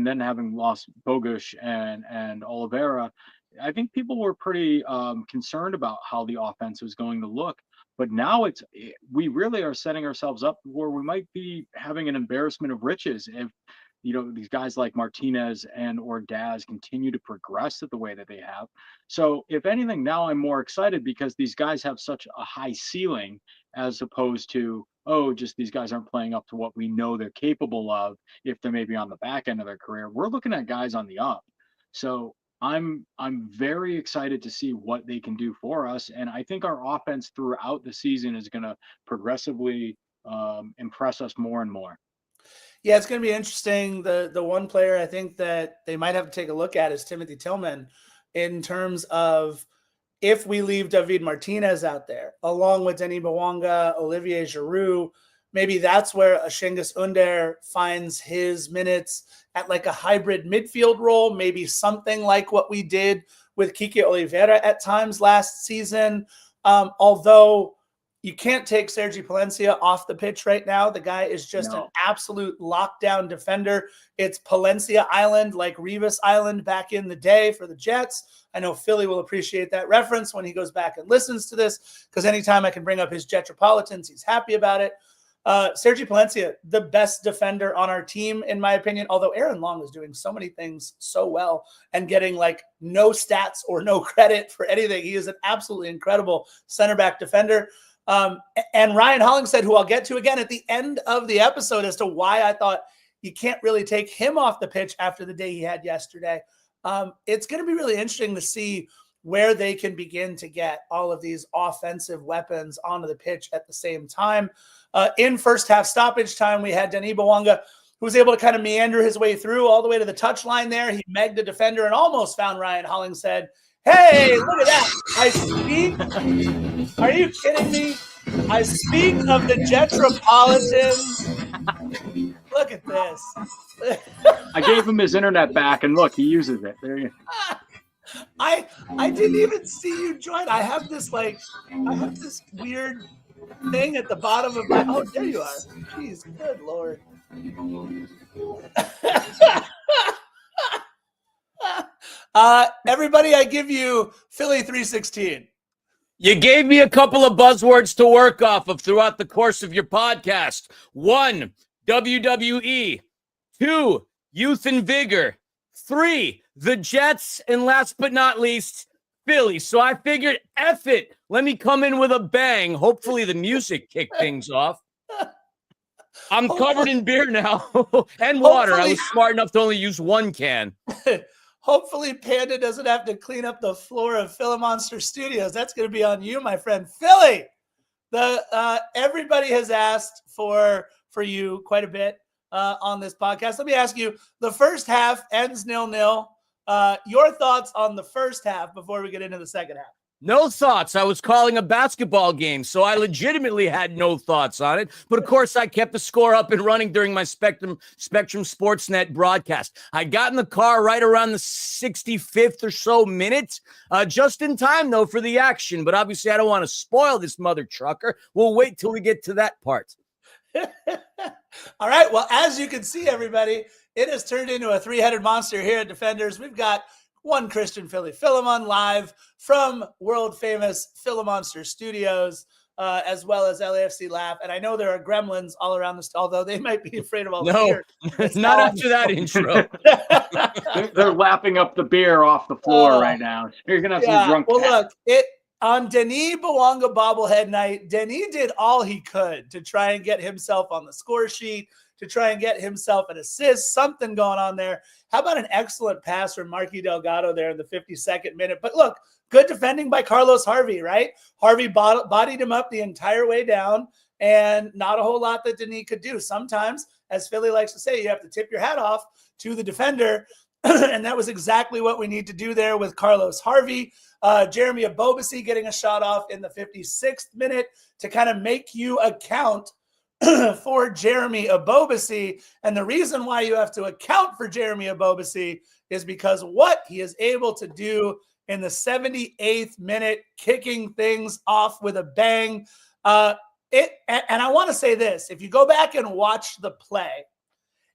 then having lost Bogusz and Oliveira, I think people were pretty concerned about how the offense was going to look. But now we really are setting ourselves up where we might be having an embarrassment of riches if these guys like Martinez and Ordaz continue to progress at the way that they have. So if anything, now I'm more excited because these guys have such a high ceiling as opposed to, just these guys aren't playing up to what we know they're capable of if they're maybe on the back end of their career. We're looking at guys on the up. So I'm very excited to see what they can do for us. And I think our offense throughout the season is going to progressively impress us more and more. Yeah, it's going to be interesting. The one player I think that they might have to take a look at is Timothy Tillman in terms of if we leave David Martinez out there, along with Denis Bawanga, Olivier Giroud, maybe that's where a Cengiz Under finds his minutes at like a hybrid midfield role, maybe something like what we did with Kike Oliveira at times last season. Although you can't take Sergi Palencia off the pitch right now. The guy is just an absolute lockdown defender. It's Palencia Island, like Rivas Island back in the day for the Jets. I know Philly will appreciate that reference when he goes back and listens to this, because anytime I can bring up his Jetropolitans, he's happy about it. Sergi Palencia, the best defender on our team, in my opinion, although Aaron Long is doing so many things so well and getting like no stats or no credit for anything. He is an absolutely incredible center back defender. And Ryan Hollingshead, who I'll get to again at the end of the episode as to why I thought you can't really take him off the pitch after the day he had yesterday. It's going to be really interesting to see where they can begin to get all of these offensive weapons onto the pitch at the same time. In first half stoppage time, we had Denis Bouanga, who was able to kind of meander his way through all the way to the touchline there. He megged a defender and almost found Ryan Hollingshead. Hey, look at that. I speak. Are you kidding me? I speak of the Jetropolitans. Look at this. I gave him his internet back, and look, he uses it. There you go. I didn't even see you join. I have this weird thing at the bottom of my. Oh, there you are. Jeez, good Lord. Everybody, I give you Philly 316. You gave me a couple of buzzwords to work off of throughout the course of your podcast. 1, WWE. 2, youth and vigor. 3, the Jets. And last but not least, Philly. So I figured, F it. Let me come in with a bang. Hopefully the music kicked things off. I'm covered in beer now and water. I was smart enough to only use one can. Hopefully Panda doesn't have to clean up the floor of Philomonster Studios. That's going to be on you, my friend. Philly, everybody has asked for you quite a bit on this podcast. Let me ask you, the first half ends 0-0. Your thoughts on the first half before we get into the second half? No thoughts. I was calling a basketball game, so I legitimately had no thoughts on it. But of course, I kept the score up and running during my Spectrum Sportsnet broadcast. I got in the car right around the 65th or so minute, just in time, though, for the action. But obviously, I don't want to spoil this mother trucker. We'll wait till we get to that part. All right. Well, as you can see, everybody, it has turned into a three-headed monster here at Defenders. We've got one Christian Philly Philemon live from world-famous Philomonster Studios, as well as LAFC Laugh. And I know there are gremlins all around this, although they might be afraid of all the beer. Not after that intro. They're lapping up the beer off the floor right now. You're going to have some drunk cats. Look, on Denis Bouanga bobblehead night, Denis did all he could to try and get himself on the score sheet, to try and get himself an assist, something going on there. How about an excellent pass from Marky Delgado there in the 52nd minute? But look, good defending by Carlos Harvey, right? Harvey bodied him up the entire way down, and not a whole lot that Denis could do. Sometimes, as Philly likes to say, you have to tip your hat off to the defender, and that was exactly what we need to do there with Carlos Harvey. Jeremy Ebobisse getting a shot off in the 56th minute to kind of make you account for Jeremy Ebobisse. And the reason why you have to account for Jeremy Ebobisse is because what he is able to do in the 78th minute, kicking things off with a bang. And I want to say this, if you go back and watch the play,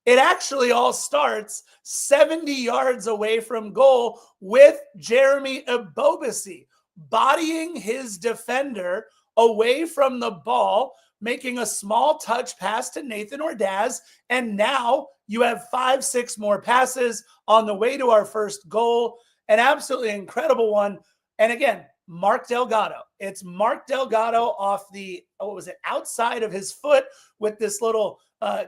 it actually all starts 70 yards away from goal with Jeremy Ebobisse bodying his defender away from the ball, making a small touch pass to Nathan Ordaz, and now you have 5-6 more passes on the way to our first goal. An absolutely incredible one. And again, Mark Delgado. It's Mark Delgado off the, outside of his foot with this little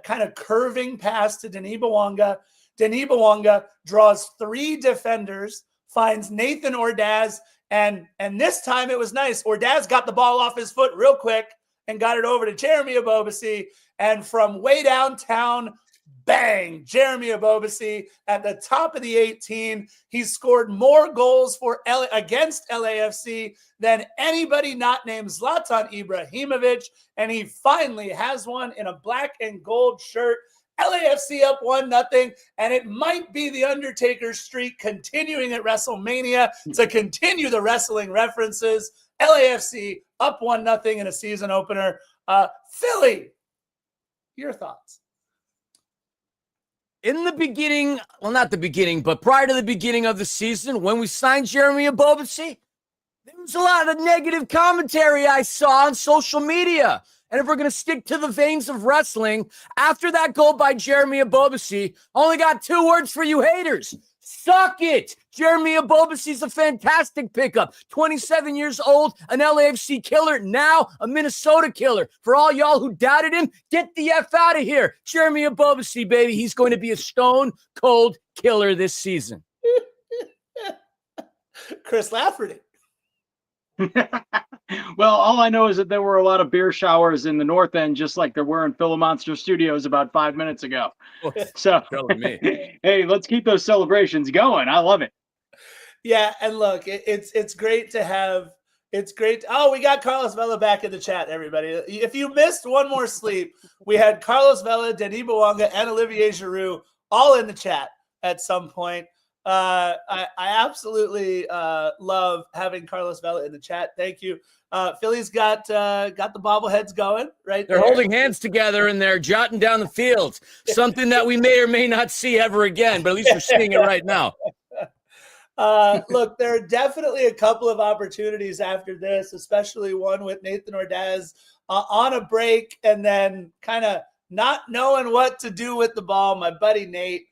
kind of curving pass to Denis Bouanga. Denis Bouanga draws 3 defenders, finds Nathan Ordaz, and this time it was nice. Ordaz got the ball off his foot real quick and got it over to Jeremy Ebobisse. And from way downtown, bang, Jeremy Ebobisse at the top of the 18. He scored more goals against LAFC than anybody not named Zlatan Ibrahimovic. And he finally has one in a black and gold shirt. LAFC up 1-0, and it might be the Undertaker streak continuing at WrestleMania to continue the wrestling references. LAFC up 1-0 in a season opener. Philly, your thoughts? In the beginning, well, not the beginning, but prior to the beginning of the season, when we signed Jeremy Ebobisse, there was a lot of negative commentary I saw on social media. And if we're going to stick to the veins of wrestling, after that goal by Jeremy Ebobisse, only got 2 words for you haters. Suck it. Jeremy Ebobisse is a fantastic pickup. 27 years old, an LAFC killer, now a Minnesota killer. For all y'all who doubted him, get the F out of here. Jeremy Ebobisse, baby, he's going to be a stone cold killer this season. Chris Lafferty. Well, all I know is that there were a lot of beer showers in the North End, just like there were in Philomonster Studios about 5 minutes ago. So, Telling me. hey, let's keep those celebrations going. I love it. Yeah, and look, it's great to have. It's great. Oh, we got Carlos Vela back in the chat, everybody. If you missed one more sleep, we had Carlos Vela, Denis Bouanga, and Olivier Giroud all in the chat at some point. I absolutely love having Carlos Vela in the chat. Thank you. Philly's got the bobbleheads going right They're there. holding hands together and they're jotting down the field. Something that we may or may not see ever again, but at least we're seeing it right now. Look, there are definitely a couple of opportunities after this, especially one with Nathan Ordaz on a break and then kind of not knowing what to do with the ball. My buddy Nate,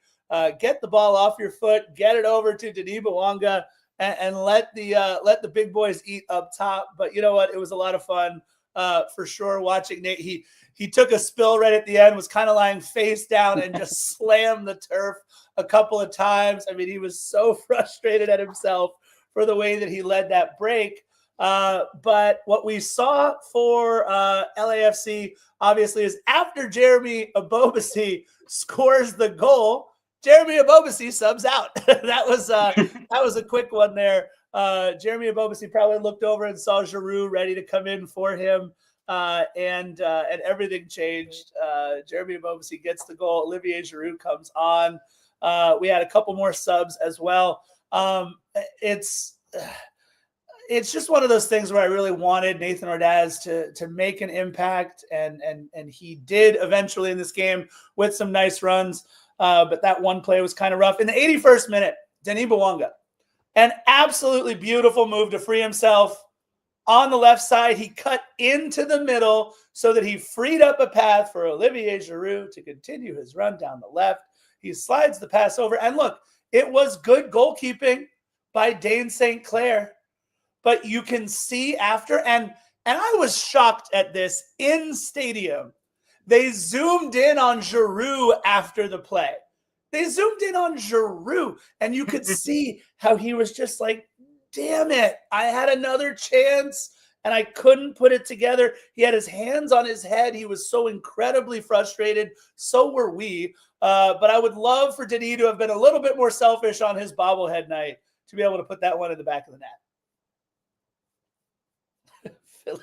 get the ball off your foot, get it over to Denis Bouanga, and let the big boys eat up top. But you know what? It was a lot of fun for sure watching Nate. He took a spill right at the end, was kind of lying face down and just slammed the turf a couple of times. I mean, he was so frustrated at himself for the way that he led that break. But what we saw for LAFC, obviously, is after Jeremy Ebobisse scores the goal, Jeremy Ebobisse subs out. That was a quick one there. Jeremy Ebobisse probably looked over and saw Giroud ready to come in for him. And everything changed. Jeremy Ebobisse gets the goal. Olivier Giroud comes on. We had a couple more subs as well. It's just one of those things where I really wanted Nathan Ordaz to make an impact, and he did eventually in this game with some nice runs. But that one play was kind of rough. In the 81st minute, Denis Bouanga, an absolutely beautiful move to free himself. On the left side, he cut into the middle so that he freed up a path for Olivier Giroud to continue his run down the left. He slides the pass over. And look, it was good goalkeeping by Dane St. Clair. But you can see after, and I was shocked at this in stadium. They zoomed in on Giroud after the play. They zoomed in on Giroud, and you could see how he was just like, damn it, I had another chance and I couldn't put it together. He had his hands on his head. He was so incredibly frustrated. So were we. But I would love for Denis to have been a little bit more selfish on his bobblehead night to be able to put that one in the back of the net.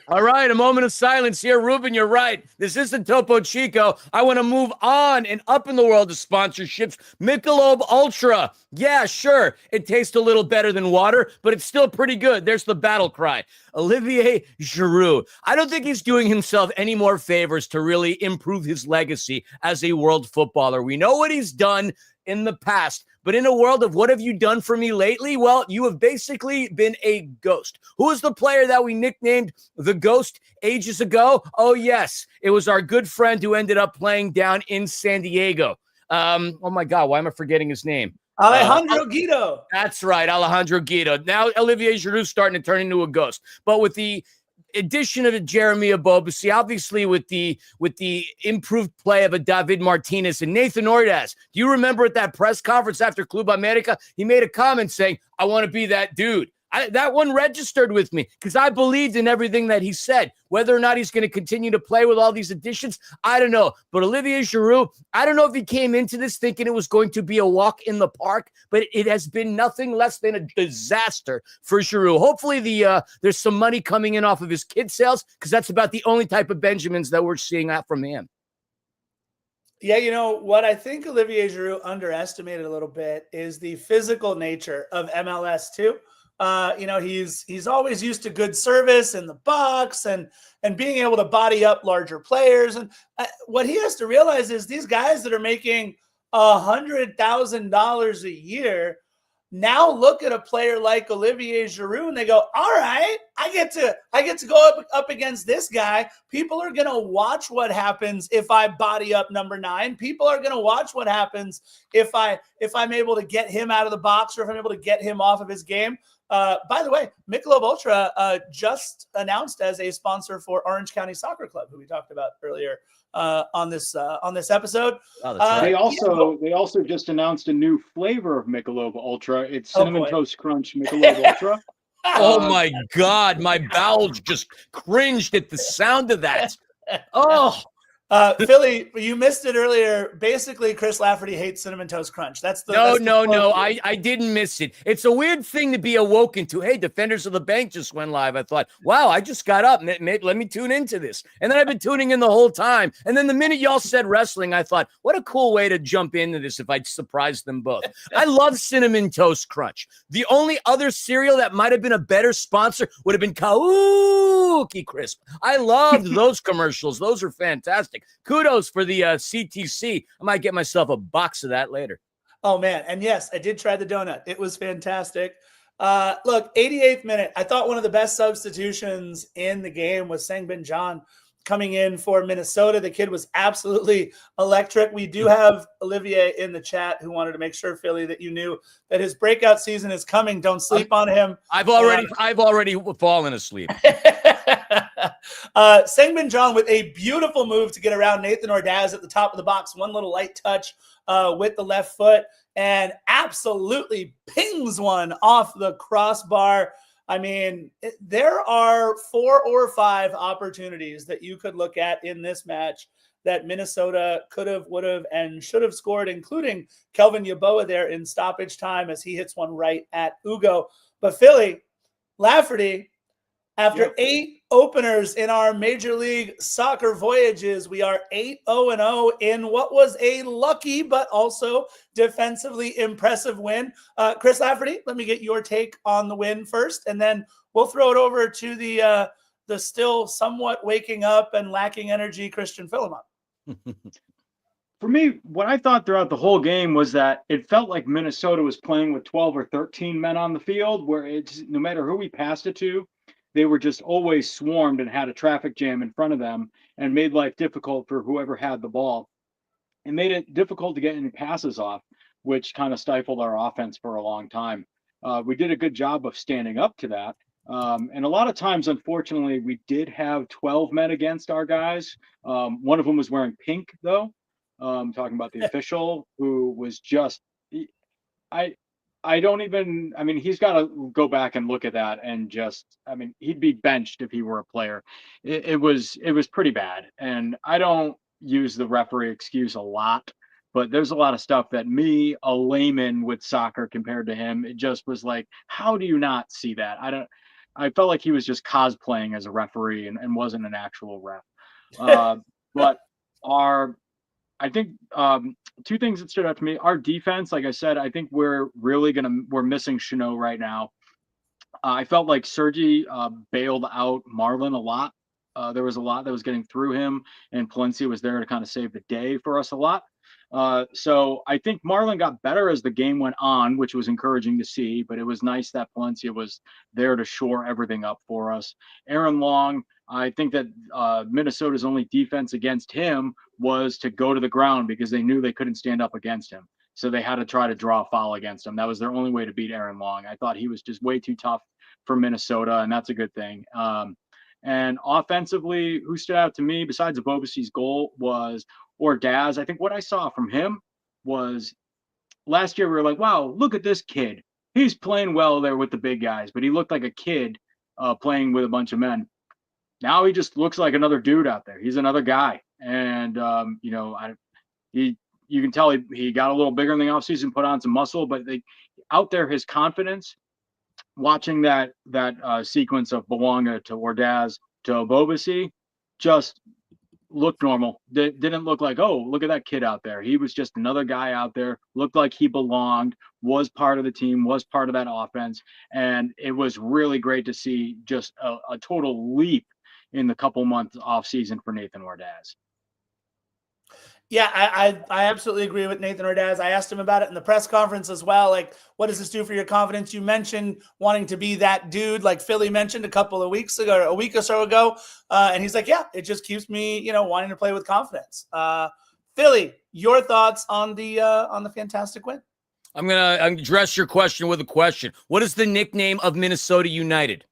All right, a moment of silence here. Ruben, you're right. This isn't Topo Chico. I want to move on and up in the world of sponsorships. Michelob Ultra. Yeah, sure. It tastes a little better than water, but it's still pretty good. There's the battle cry. Olivier Giroud. I don't think he's doing himself any more favors to really improve his legacy as a world footballer. We know what he's done in the past, but in a world of what have you done for me lately? Well, you have basically been a ghost. Who is the player that we nicknamed the Ghost ages ago? Oh, yes. It was our good friend who ended up playing down in San Diego. Oh, my God. Why am I forgetting his name? Alejandro Guido. That's right, Alejandro Guido. Now Olivier Giroud's starting to turn into a ghost. But with the addition of Jeremy Ebobisse, obviously with the improved play of a David Martinez and Nathan Ordaz. Do you remember at that press conference after Club America, he made a comment saying, I want to be that dude. That one registered with me because I believed in everything that he said. Whether or not he's going to continue to play with all these additions, I don't know. But Olivier Giroud, I don't know if he came into this thinking it was going to be a walk in the park, but it has been nothing less than a disaster for Giroud. Hopefully there's some money coming in off of his kid sales because that's about the only type of Benjamins that we're seeing out from him. Yeah, you know, what I think Olivier Giroud underestimated a little bit is the physical nature of MLS too. He's always used to good service in the box and being able to body up larger players. And what he has to realize is these guys that are making $100,000 a year now look at a player like Olivier Giroud and they go, all right, I get to go up against this guy. People are going to watch what happens if I body up number 9. People are going to watch what happens if I'm able to get him out of the box or if I'm able to get him off of his game. By the way, Michelob Ultra just announced as a sponsor for Orange County Soccer Club, who we talked about earlier on this episode. Oh, that's right. They also just announced a new flavor of Michelob Ultra. It's Oh, Cinnamon boy. Toast Crunch Michelob Ultra. Oh my God, my bowels just cringed at the sound of that. Oh, Philly, you missed it earlier. Basically, Chris Lafferty hates Cinnamon Toast Crunch. That's the no. I didn't miss it. It's a weird thing to be awoken to. Hey, Defenders of the Bank just went live. I thought, wow, I just got up. Let me tune into this. And then I've been tuning in the whole time. And then the minute y'all said wrestling, I thought, what a cool way to jump into this if I'd surprise them both. I love Cinnamon Toast Crunch. The only other cereal that might have been a better sponsor would have been Kaookie Crisp. I loved those commercials. Those are fantastic. Kudos for the CTC. I might get myself a box of that later. Oh, man. And yes, I did try the donut. It was fantastic. Look, 88th minute. I thought one of the best substitutions in the game was Sangbin John coming in for Minnesota. The kid was absolutely electric. We do have Olivier in the chat who wanted to make sure, Philly, that you knew that his breakout season is coming. Don't sleep on him. I've already fallen asleep. Sangbin John with a beautiful move to get around Nathan Ordaz at the top of the box. One little light touch with the left foot and absolutely pings one off the crossbar. I mean, there are 4 or 5 opportunities that you could look at in this match that Minnesota could have, would have, and should have scored, including Kelvin Yeboah there in stoppage time as he hits one right at Ugo. But Philly, Lafferty, after 8 openers in our Major League Soccer voyages, we are 8-0-0 in what was a lucky but also defensively impressive win. Chris Lafferty, let me get your take on the win first, and then we'll throw it over to the still somewhat waking up and lacking energy Christian Philemon. For me, what I thought throughout the whole game was that it felt like Minnesota was playing with 12 or 13 men on the field, where it's no matter who we passed it to, they were just always swarmed and had a traffic jam in front of them and made life difficult for whoever had the ball. It made it difficult to get any passes off, which kind of stifled our offense for a long time. We did a good job of standing up to that. And a lot of times, unfortunately, we did have 12 men against our guys. One of them was wearing pink, though. Talking about the official who was just, I don't even, I mean, he's got to go back and look at that and just, I mean, he'd be benched if he were a player. It was pretty bad. And I don't use the referee excuse a lot, but there's a lot of stuff that me, a layman with soccer compared to him, it just was like, how do you not see that? I felt like he was just cosplaying as a referee and wasn't an actual ref. But I think 2 things that stood out to me. Our defense, like I said, I think we're missing Chanot right now. I felt like Sergi bailed out Marlon a lot. There was a lot that was getting through him, and Palencia was there to kind of save the day for us a lot. So I think Marlon got better as the game went on, which was encouraging to see, but it was nice that Palencia was there to shore everything up for us. Aaron Long, I think that Minnesota's only defense against him was to go to the ground because they knew they couldn't stand up against him. So they had to try to draw a foul against him. That was their only way to beat Aaron Long. I thought he was just way too tough for Minnesota, and that's a good thing. And offensively, who stood out to me besides Ebobisse's goal was Ordaz. I think what I saw from him was last year we were like, wow, look at this kid. He's playing well there with the big guys, but he looked like a kid playing with a bunch of men. Now he just looks like another dude out there. He's another guy. And, you can tell he got a little bigger in the offseason, put on some muscle, but out there, his confidence, watching that sequence of Bouanga to Ordaz to Ebobisse, just looked normal. Didn't look like, oh, look at that kid out there. He was just another guy out there, looked like he belonged, was part of the team, was part of that offense. And it was really great to see just a total leap in the couple months off season for Nathan Ordaz. Yeah, I absolutely agree with Nathan Ordaz. I asked him about it in the press conference as well. Like, what does this do for your confidence? You mentioned wanting to be that dude, like Philly mentioned a couple of weeks ago, or a week or so ago. And he's like, yeah, it just keeps me, wanting to play with confidence. Philly, your thoughts on the fantastic win? I'm gonna address your question with a question. What is the nickname of Minnesota United?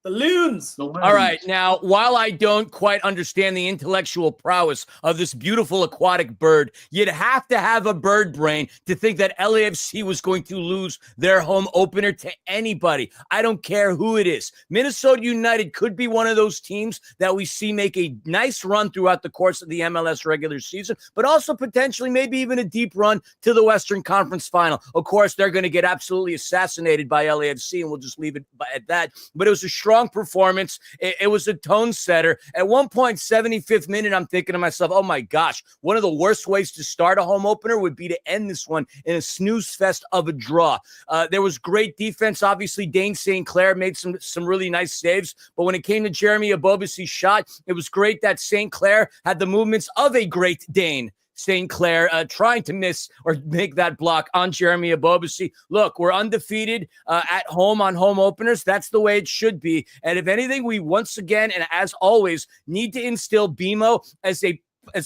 The Loons. The Loons. All right. Now, while I don't quite understand the intellectual prowess of this beautiful aquatic bird, you'd have to have a bird brain to think that LAFC was going to lose their home opener to anybody. I don't care who it is. Minnesota United could be one of those teams that we see make a nice run throughout the course of the MLS regular season, but also potentially maybe even a deep run to the Western Conference Final. Of course, they're going to get absolutely assassinated by LAFC, and we'll just leave it at that. But it was a strong performance. It was a tone setter. At one point, 75th minute, I'm thinking to myself, oh my gosh, one of the worst ways to start a home opener would be to end this one in a snooze fest of a draw. There was great defense. Obviously, Dane St. Clair made some really nice saves. But when it came to Jeremy Ebobisse's shot, it was great that St. Clair had the movements of a great Dane St. Clair trying to miss or make that block on Jeremy Ebobisse. Look, we're undefeated at home on home openers. That's the way it should be. And if anything, we once again, and as always, need to instill BMO as a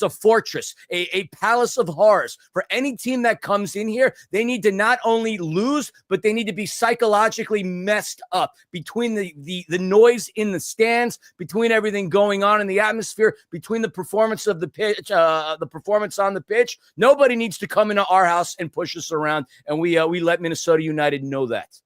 fortress, a palace of horrors. For any team that comes in here, they need to not only lose, but they need to be psychologically messed up between the noise in the stands, between everything going on in the atmosphere, between the performance of the pitch, the performance on the pitch. Nobody needs to come into our house and push us around, and we let Minnesota United know that.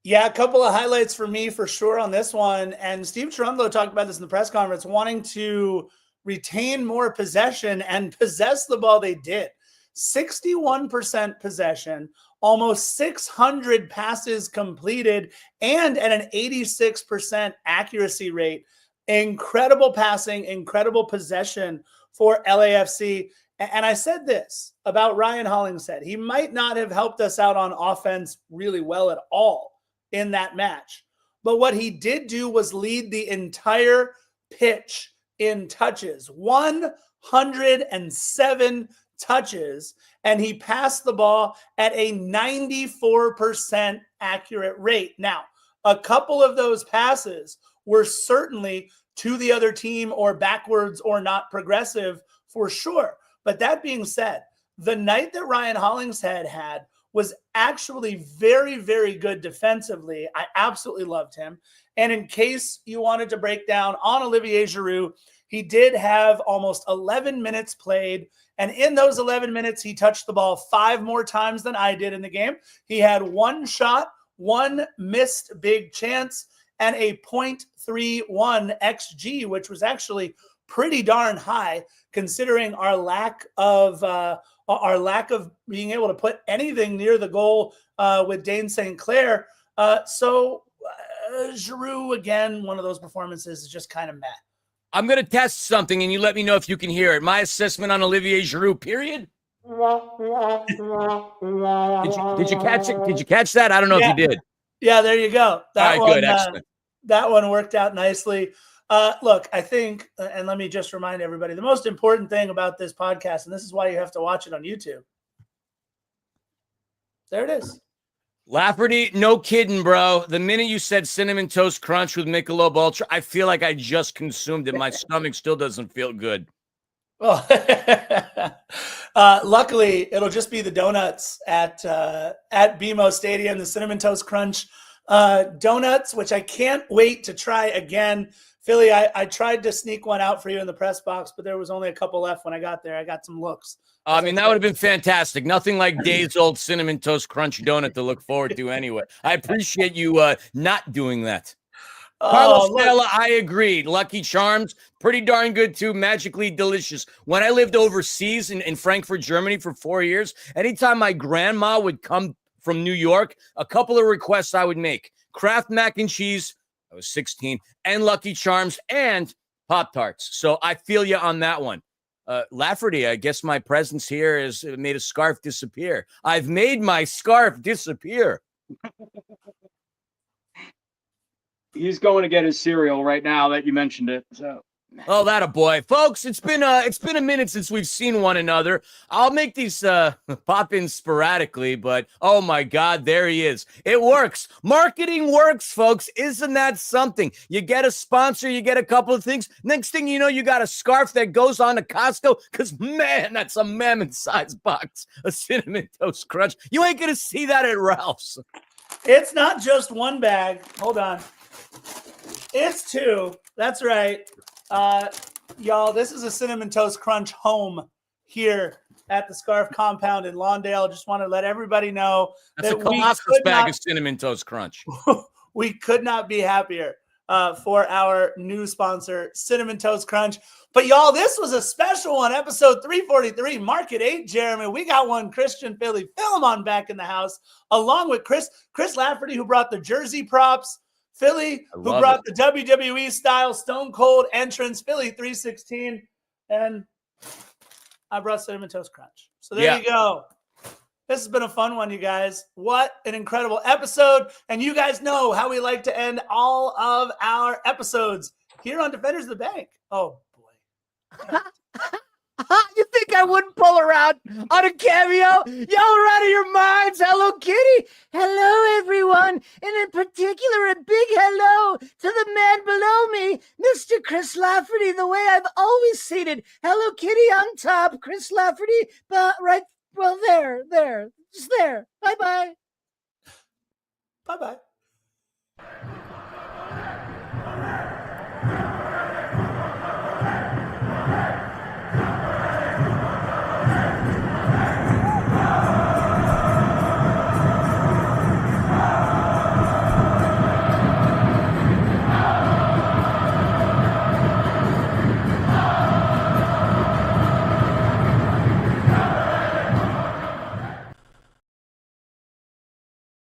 Yeah, a couple of highlights for me for sure on this one. And Steve Cherundolo talked about this in the press conference, wanting to retain more possession and possess the ball. They did. 61% possession, almost 600 passes completed, and at an 86% accuracy rate. Incredible passing, incredible possession for LAFC. And I said this about Ryan Hollingshead. He might not have helped us out on offense really well at all in that match. But what he did do was lead the entire pitch in touches, 107 touches, and he passed the ball at a 94% accurate rate. Now, a couple of those passes were certainly to the other team or backwards or not progressive for sure. But that being said, the night that Ryan Hollingshead had was actually very, very good defensively. I absolutely loved him. And in case you wanted to break down on Olivier Giroud, he did have almost 11 minutes played. And in those 11 minutes, he touched the ball 5 more times than I did in the game. He had 1 shot, 1 missed big chance, and a .31 XG, which was actually pretty darn high considering our lack of being able to put anything near the goal with Dane St. Clair. So Giroud, again, one of those performances is just kind of meh. I'm going to test something, and you let me know if you can hear it. My assessment on Olivier Giroud, period. Did you catch it? Did you catch that? I don't know if you did. Yeah, there you go. All right, good, excellent. That one worked out nicely. Look, I think, and let me just remind everybody, the most important thing about this podcast, and this is why you have to watch it on YouTube. There it is. Lafferty, no kidding, bro. The minute you said Cinnamon Toast Crunch with Michelob Ultra, I feel like I just consumed it. My stomach still doesn't feel good. Well, luckily, it'll just be the donuts at BMO Stadium, the Cinnamon Toast Crunch donuts, which I can't wait to try again. Philly, I tried to sneak one out for you in the press box, but there was only a couple left when I got there. I got some looks. I mean, that would have been fantastic. Nothing like days old Cinnamon Toast Crunch donut to look forward to anyway. I appreciate you not doing that. Carlos Stella, I agree. Lucky Charms, pretty darn good too. Magically delicious. When I lived overseas in Frankfurt, Germany for 4 years, anytime my grandma would come from New York, a couple of requests I would make. Kraft mac and cheese, I was 16, and Lucky Charms and Pop-Tarts. So I feel you on that one. Lafferty, I guess my presence here has made a scarf disappear. I've made my scarf disappear. He's going to get his cereal right now that you mentioned it. So Oh, that a boy, folks. It's been a minute since we've seen one another. I'll make these pop in sporadically, but oh my God, there he is. It works. Marketing works, folks. Isn't that something? You get a sponsor, you get a couple of things. Next thing you know, you got a scarf that goes on to Costco. Cause man, that's a mammoth-sized box of Cinnamon Toast Crunch. You ain't gonna see that at Ralph's. It's not just one bag. Hold on. It's two. That's right. Y'all, this is a Cinnamon Toast Crunch home here at the Scarf Compound in Lawndale. Just want to let everybody know That's that a Colossus bag of Cinnamon Toast Crunch. we could not be happier for our new sponsor, Cinnamon Toast Crunch. But y'all, this was a special one, episode 343, Market 8, Jeremy. We got one Christian Philly Philemon back in the house, along with Chris Lafferty, who brought the jersey props, Philly, who brought the WWE style Stone Cold entrance, Philly 316, and I brought Cinnamon Toast Crunch. So there you go. This has been a fun one, you guys. What an incredible episode. And you guys know how we like to end all of our episodes here on Defenders of the Bank. Oh, boy. You think I wouldn't pull around on a cameo? Y'all are out of your minds. Hello, Kitty. Hello, everyone. And in particular, a big hello to the man below me, Mr. Chris Lafferty, the way I've always seen it. Hello, Kitty on top. Chris Lafferty, right, well, there, just there. Bye-bye. Bye-bye.